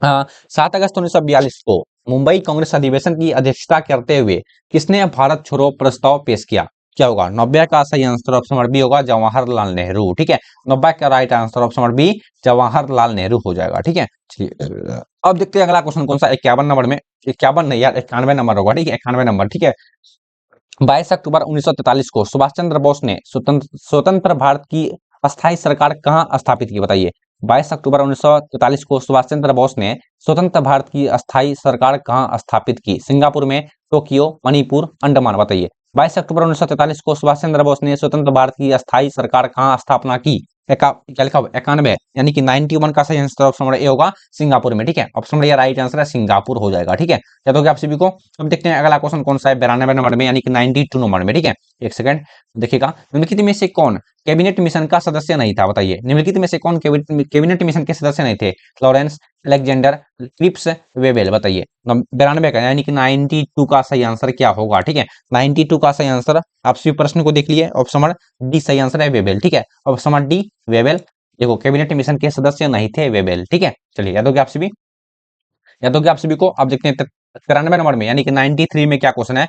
7 अगस्त 1942 को मुंबई कांग्रेस अधिवेशन की अध्यक्षता करते हुए किसने भारत छोड़ो प्रस्ताव पेश किया? क्या होगा? 90 का सही आंसर ऑप्शन नंबर बी होगा, जवाहरलाल नेहरू। ठीक है, 90 का right answer option number B Jawaharlal Nehru हो जाएगा। ठीक है, चलिए अब देखते हैं अगला क्वेश्चन कौन सा 51 नंबर में, 51 नहीं यार 91 नंबर होगा। ठीक है, 91 नंबर। ठीक है, 22 अक्टूबर 1943 को सुभाष चंद्र बोस ने स्वतंत्र भारत की अस्थायी सरकार कहाँ स्थापित की? बताइए। 22 अक्टूबर 1943 को सुभाष चंद्र बोस ने स्वतंत्र भारत की अस्थायी सरकार कहाँ स्थापित की? सिंगापुर में, टोक्यो, मणिपुर, अंडमान। बताइए। 22 अक्टूबर 1943 को सुभाष चंद्र बोस ने स्वतंत्र भारत की अस्थायी सरकार कहाँ स्थापना की? क्या लिखा हुआ? 91 यानी कि 91 का सही आंसर ऑप्शन नंबर ए होगा, सिंगापुर में। ठीक है, ऑप्शन नंबर ए राइट आंसर है, सिंगापुर हो जाएगा। ठीक है, याद हो गया आप सभी को। अब देखते हैं अगला क्वेश्चन कौन सा है 92 नंबर में यानी कि 92 नंबर में। ठीक है, एक सेकंड देखिएगा। निम्नलिखित में से कौन कैबिनेट मिशन का सदस्य नहीं था? बताइए। निम्नलिखित में से कौन कैबिनेट मिशन के सदस्य नहीं थे? Lawrence, Alexander, Cripps, Wavell. बताइए। 92 का यानी कि 92 का सही आंसर क्या होगा? ठीक है, 92 का सही आंसर आप सभी प्रश्न को देख लिए। ऑप्शन नंबर डी सही आंसर है, वेबेल। ठीक है, ऑप्शन नंबर डी वेबेल। देखो, कैबिनेट मिशन के सदस्य नहीं थे वेबेल। ठीक है, चलिए याद हो गया आप सभी। याद हो गया आप सभी को। अब देखते हैं 93 नंबर में यानी कि 93 में क्या क्वेश्चन है,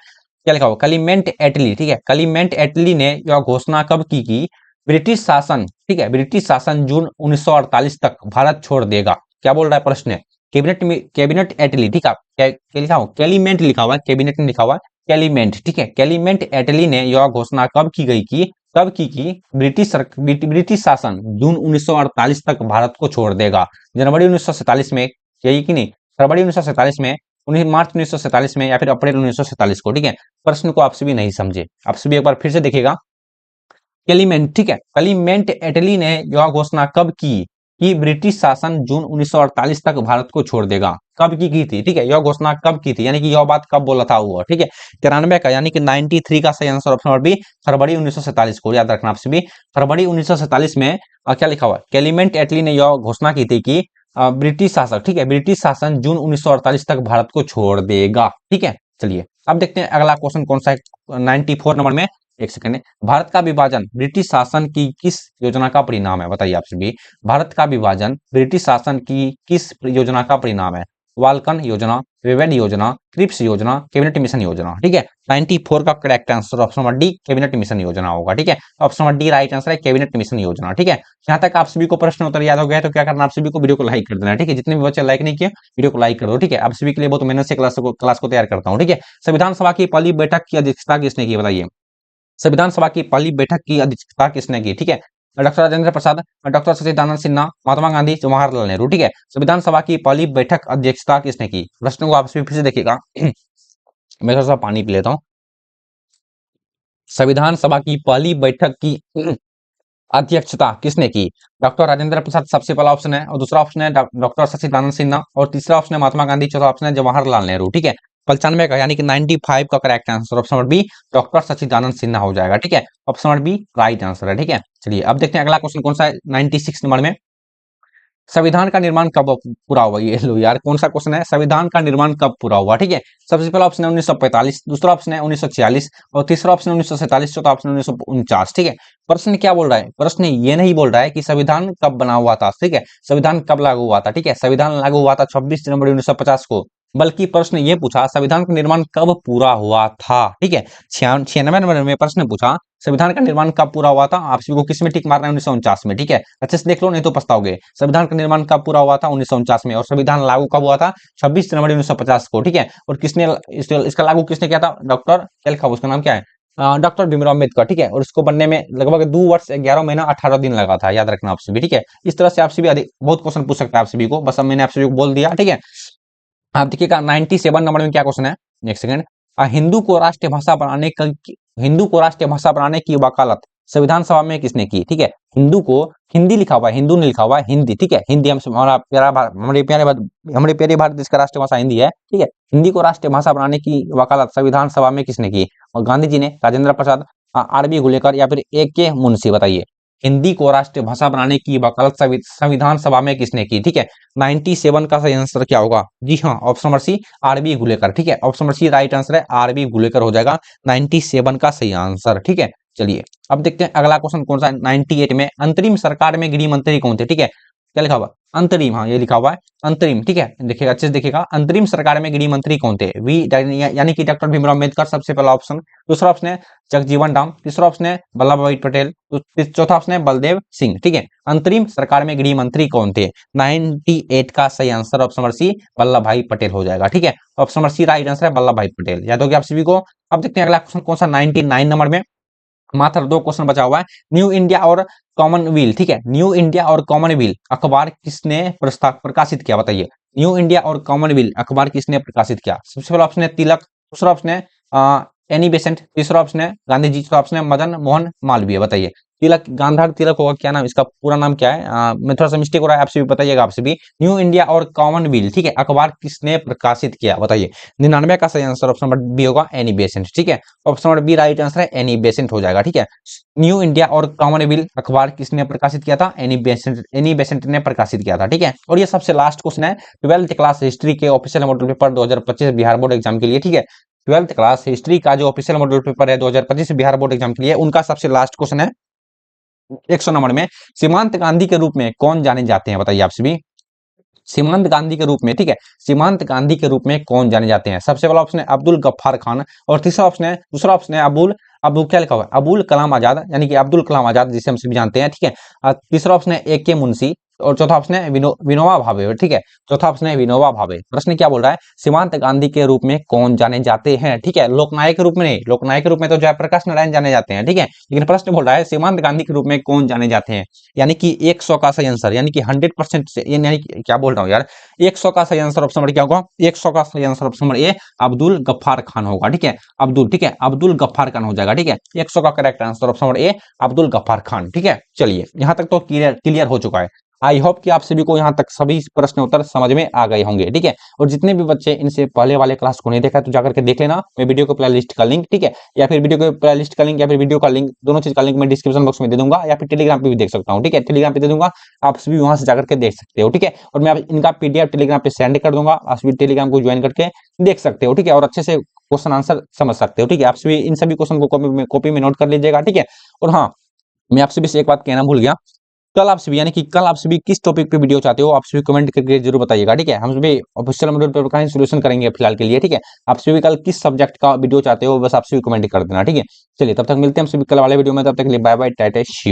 क्या लिखा हुआ? क्लीमेंट एटली। ठीक है, क्लीमेंट एटली ने यह घोषणा कब की कि ब्रिटिश शासन, ठीक है, ब्रिटिश शासन जून 1948 तक भारत छोड़ देगा? क्या बोल रहा है प्रश्न? कैबिनेट एटली। ठीक है, क्या लिखा हुआ? क्लीमेंट लिखा हुआ है, कैबिनेट में लिखा हुआ है कैलीमेंट। ठीक है, कैलीमेंट एटली ने यह घोषणा कब की गई कि ब्रिटिश शासन जून 1948 तक भारत को छोड़ देगा? जनवरी 1947 में, यही कि नहीं, फरवरी 1947 में, मार्च 1947 में, या फिर अप्रैल 1947 को? ठीक है, प्रश्न को आप सभी नहीं समझे, आप सभी एक बार फिर से देखिएगा। क्लीमेंट, ठीक है, क्लीमेंट एटली ने यह घोषणा कब की कि ब्रिटिश शासन जून 1948 तक भारत को छोड़ देगा? कब की थी? ठीक है, यह घोषणा कब की थी, यानी कि यह बात कब बोला था हुआ? ठीक है, 93 का यानी कि 93 का सही आंसर ऑप्शन नंबर बी फरवरी 1947 को। याद रखना आप सभी, फरवरी 1947 में क्या लिखा हुआ? क्लीमेंट एटली ने यह घोषणा की थी कि ब्रिटिश शासन, ठीक है, ब्रिटिश शासन जून 1948 तक भारत को छोड़ देगा। ठीक है, चलिए अब देखते हैं अगला क्वेश्चन कौन सा है 94 नंबर में। एक सेकंड। भारत का विभाजन ब्रिटिश शासन की किस योजना का परिणाम है? बताइए आप सभी। भारत का विभाजन ब्रिटिश शासन की किस योजना का परिणाम है? वाल्कन योजना, विवेड योजना, क्रिप्स योजना, कैबिनेट मिशन योजना। ठीक है, 94 का correct answer option number D cabinet mission योजना होगा। ठीक है, option number D right answer है, कैबिनेट मिशन योजना। ठीक है, यहाँ तक आप सभी को प्रश्न उत्तर याद हो गया तो क्या करना, आप सभी को वीडियो को लाइक कर देना। ठीक है, जितने भी बच्चे लाइक नहीं किए वीडियो को लाइक कर दो। ठीक है, आप सभी के लिए बहुत मेहनत से क्लास को तैयार करता हूँ। ठीक है, संविधान सभा की पहली बैठक की अध्यक्षता किसने की? बताइए। संविधान सभा की पहली बैठक की अध्यक्षता किसने की? ठीक है, डॉक्टर राजेंद्र प्रसाद, डॉक्टर सच्चिदानंद सिन्हा, महात्मा गांधी, जवाहरलाल नेहरू। ठीक है, संविधान सभा की पहली बैठक अध्यक्षता किसने की? प्रश्न को आप फिर से देखिएगा। मैं थोड़ा सा पानी पी लेता हूं। संविधान सभा की पहली बैठक की अध्यक्षता किसने की? डॉक्टर राजेंद्र प्रसाद सबसे पहला ऑप्शन है, और दूसरा ऑप्शन है डॉक्टर सच्चिदानंद सिन्हा, और तीसरा ऑप्शन है महात्मा गांधी, चौथा ऑप्शन है जवाहरलाल नेहरू। ठीक है, 95 का यानी कि 95 का correct answer option number B doctor Sachchidanand Sinha हो जाएगा। ठीक है, option number B right answer है। ठीक है, चलिए अब देखते हैं अगला क्वेश्चन कौन सा है 96 नंबर में। संविधान का निर्माण कब पूरा हुआ? ये लो यार, कौन सा क्वेश्चन है? संविधान का निर्माण कब पूरा हुआ? ठीक है, सबसे पहला ऑप्शन है 1945, दूसरा ऑप्शन है 1946, और तीसरा ऑप्शन है 1947, चौथा ऑप्शन 1949। ठीक है, प्रश्न क्या बोल रहा है? प्रश्न ये नहीं बोल रहा है कि संविधान कब बना हुआ था। ठीक है, संविधान कब लागू हुआ था? ठीक है, संविधान लागू हुआ था 26 जनवरी 1950 को, बल्कि प्रश्न ये पूछा संविधान का निर्माण कब पूरा हुआ था। ठीक है, 96 नंबर में प्रश्न पूछा संविधान का निर्माण कब पूरा हुआ था। आप सभी को किस में टिक मारना है? 1949 में। ठीक है, अच्छे से देख लो नहीं तो पछताओगे। संविधान का निर्माण कब पूरा हुआ था? 1949 में। और संविधान लागू कब हुआ था? 26 जनवरी 1950 को। ठीक है, और किसने इसका लागू किसने किया था? डॉक्टर क्या लिखा, उसका नाम क्या है? डॉक्टर भीमराव अम्बेडकर। ठीक है, और इसको बनने में लगभग 2 वर्ष 11 महीना 18 दिन लगा था। याद रखना आप सभी। ठीक है, इस तरह से आप सभी बहुत क्वेश्चन पूछ सकते हैं आप सभी को, बस अब मैंने आप सभी को बोल दिया। ठीक है, आप देखिएगा 97 नंबर में क्या क्वेश्चन है। Next second. हिंदू को राष्ट्रीय भाषा बनाने की वकालत संविधान सभा में किसने की? ठीक है, हिंदू को, हिंदी लिखा हुआ है, हिंदू नहीं लिखा हुआ है, हिंदी। ठीक है, हिंदी हमारे प्यारे भारत देश का राष्ट्रीय भाषा हिंदी है। ठीक है, हिंदी को राष्ट्रीय भाषा बनाने की वकालत संविधान सभा में किसने की? और गांधी जी ने, राजेंद्र प्रसाद, आर.बी. घुलेकर, या फिर ए.के. मुंशी। बताइए। हिंदी को राष्ट्रीय भाषा बनाने की वकालत संविधान सभा में किसने की? ठीक है, 97 का सही आंसर क्या होगा? जी हाँ, option number C R B. Ghulekar. ठीक है, option number C right answer है, आर.बी. घुलेकर हो जाएगा 97 का सही आंसर। ठीक है, चलिए अब देखते हैं अगला क्वेश्चन कौन सा है 98 में, अंतरिम सरकार में गृह मंत्री कौन थे? ठीक है, क्या लिखा हुआ? अंतरिम, हाँ ये लिखा हुआ है अंतरिम। ठीक है, देखिएगा अच्छे से देखिएगा, अंतरिम सरकार में गृह मंत्री कौन थे? वी यानी कि डॉक्टर भीमराव अम्बेडकर, सबसे पहला ऑप्शन। दूसरा ऑप्शन है जगजीवन राम। तीसरा ऑप्शन है वल्लभ भाई पटेल। चौथा ऑप्शन है बलदेव सिंह। ठीक है, अंतरिम सरकार में गृह मंत्री कौन थे? 98 का सही answer option number C Vallabh Bhai Patel हो जाएगा। ठीक है, option number C right answer है वल्लभ भाई पटेल। याद हो गया आप सभी को। अब देखते हैं अगला क्वेश्चन कौन सा 99 नंबर में, मात्र 2 क्वेश्चन बचा हुआ है। न्यू इंडिया और कॉमनवेल्थ, ठीक है, न्यू इंडिया और कॉमनवेल्थ अखबार किसने प्रकाशित किया? बताइए, न्यू इंडिया और कॉमनवेल्थ अखबार किसने प्रकाशित किया? सबसे पहला ऑप्शन है तिलक। दूसरा ऑप्शन है एनी बेसेंट। तीसरा ऑप्शन है गांधी जी। चौथा ऑप्शन है मदन मोहन मालवीय। बताइए, तिलक, गांधार तिलक होगा, क्या नाम, इसका पूरा नाम क्या है? मैं थोड़ा सा मिस्टेक हो रहा है, आपसे भी बताइएगा आपसे भी। न्यू इंडिया और कॉमनवेल्थ, ठीक है, अखबार किसने प्रकाशित किया? बताइए। 99 का सही आंसर ऑप्शन नंबर बी होगा एनी बेसेंट। ठीक है, option number B right answer है एनी बेसेंट हो जाएगा। ठीक है, न्यू इंडिया और कॉमनवेल्थ अखबार किसने प्रकाशित किया था? एनी बेसेंट ने प्रकाशित किया था। ठीक है, और ये सबसे लास्ट क्वेश्चन है 12th क्लास हिस्ट्री के official model paper 2025 Bihar board exam के लिए। ठीक है, 12th क्लास हिस्ट्री का जो ऑफिशियल मॉडल पेपर है 2025 बिहार बोर्ड एग्जाम के लिए, उनका सबसे लास्ट क्वेश्चन है 100 नंबर में, सीमांत गांधी के रूप में कौन जाने जाते हैं? बताइए आप सभी, सीमांत गांधी के रूप में, ठीक है, सीमांत गांधी के रूप में कौन जाने जाते हैं? सबसे पहला ऑप्शन है अब्दुल गफ्फार खान, और तीसरा ऑप्शन है, दूसरा ऑप्शन है अबुल क्या लिखा हुआ है? अबुल कलाम आजाद, यानी कि अब्दुल कलाम आजाद जिसे हम सभी जानते हैं। ठीक है, तीसरा ऑप्शन है ए के मुंशी, और चौथा ऑप्शन है विनोबा भावे। ठीक है, चौथा ऑप्शन है विनोबा भावे। प्रश्न क्या बोल रहा है? सीमांत गांधी के रूप में कौन जाने जाते हैं? ठीक है, लोकनायक के रूप में नहीं, लोकनायक के रूप में तो जयप्रकाश नारायण जाने जाते हैं। ठीक है, लेकिन प्रश्न बोल रहा है सीमांत गांधी के रूप में कौन जाने जाते हैं, यानी कि 100 का सही आंसर, यानी कि 100% से, यानी क्या बोल रहा हूँ यार, 100 का सही आंसर ऑप्शन नंबर क्या होगा? 100 का सही answer option number A Abdul Gaffar Khan होगा। ठीक है, अब्दुल, ठीक है, अब्दुल गफ्फार खान हो जाएगा। ठीक है, 100 का correct answer option number A Abdul Gaffar Khan. ठीक है, चलिए यहां तक तो क्लियर हो चुका है। आई होप कि आप सभी को यहां तक सभी प्रश्न उत्तर समझ में आ गए होंगे। ठीक है, और जितने भी बच्चे इनसे पहले वाले क्लास को नहीं देखा तो जाकर के देख लेना, मैं वीडियो को प्लेलिस्ट का लिंक, ठीक है, या फिर वीडियो को प्लेलिस्ट का लिंक या फिर वीडियो का लिंक, दोनों चीज का लिंक मैं डिस्क्रिप्शन बॉक्स में दे दूंगा, या फिर टेलीग्राम पे भी देख सकता हूँ। ठीक है, टेलीग्राम पे दे दूंगा, आप सभी वहां से जाकर के देख सकते हो। ठीक है, और मैं इनका पीडीएफ टेलीग्राम पे सेंड कर दूंगा, आप सभी टेलीग्राम को ज्वाइन करके देख सकते हो। ठीक है, और अच्छे से क्वेश्चन आंसर समझ सकते हो। ठीक है, आप सभी इन सभी क्वेश्चन को कॉपी में नोट कर लीजिएगा। ठीक है, और हाँ, मैं आपसे भी एक बात कहना भूल गया, कल आप सभी, यानी कि कल आप सभी किस टॉपिक पे वीडियो चाहते हो आप सभी कमेंट करके जरूर बताइएगा। ठीक है, हम सभी ऑफिशियल मॉडल पेपर का ही सॉल्यूशन करेंगे फिलहाल के लिए। ठीक है, आप सभी कल किस सब्जेक्ट का वीडियो चाहते हो बस आप सभी कमेंट कर देना। ठीक है, चलिए तब तक मिलते हैं हम सभी कल वाले वीडियो में, तब तक के लिए bye bye, tata, see you.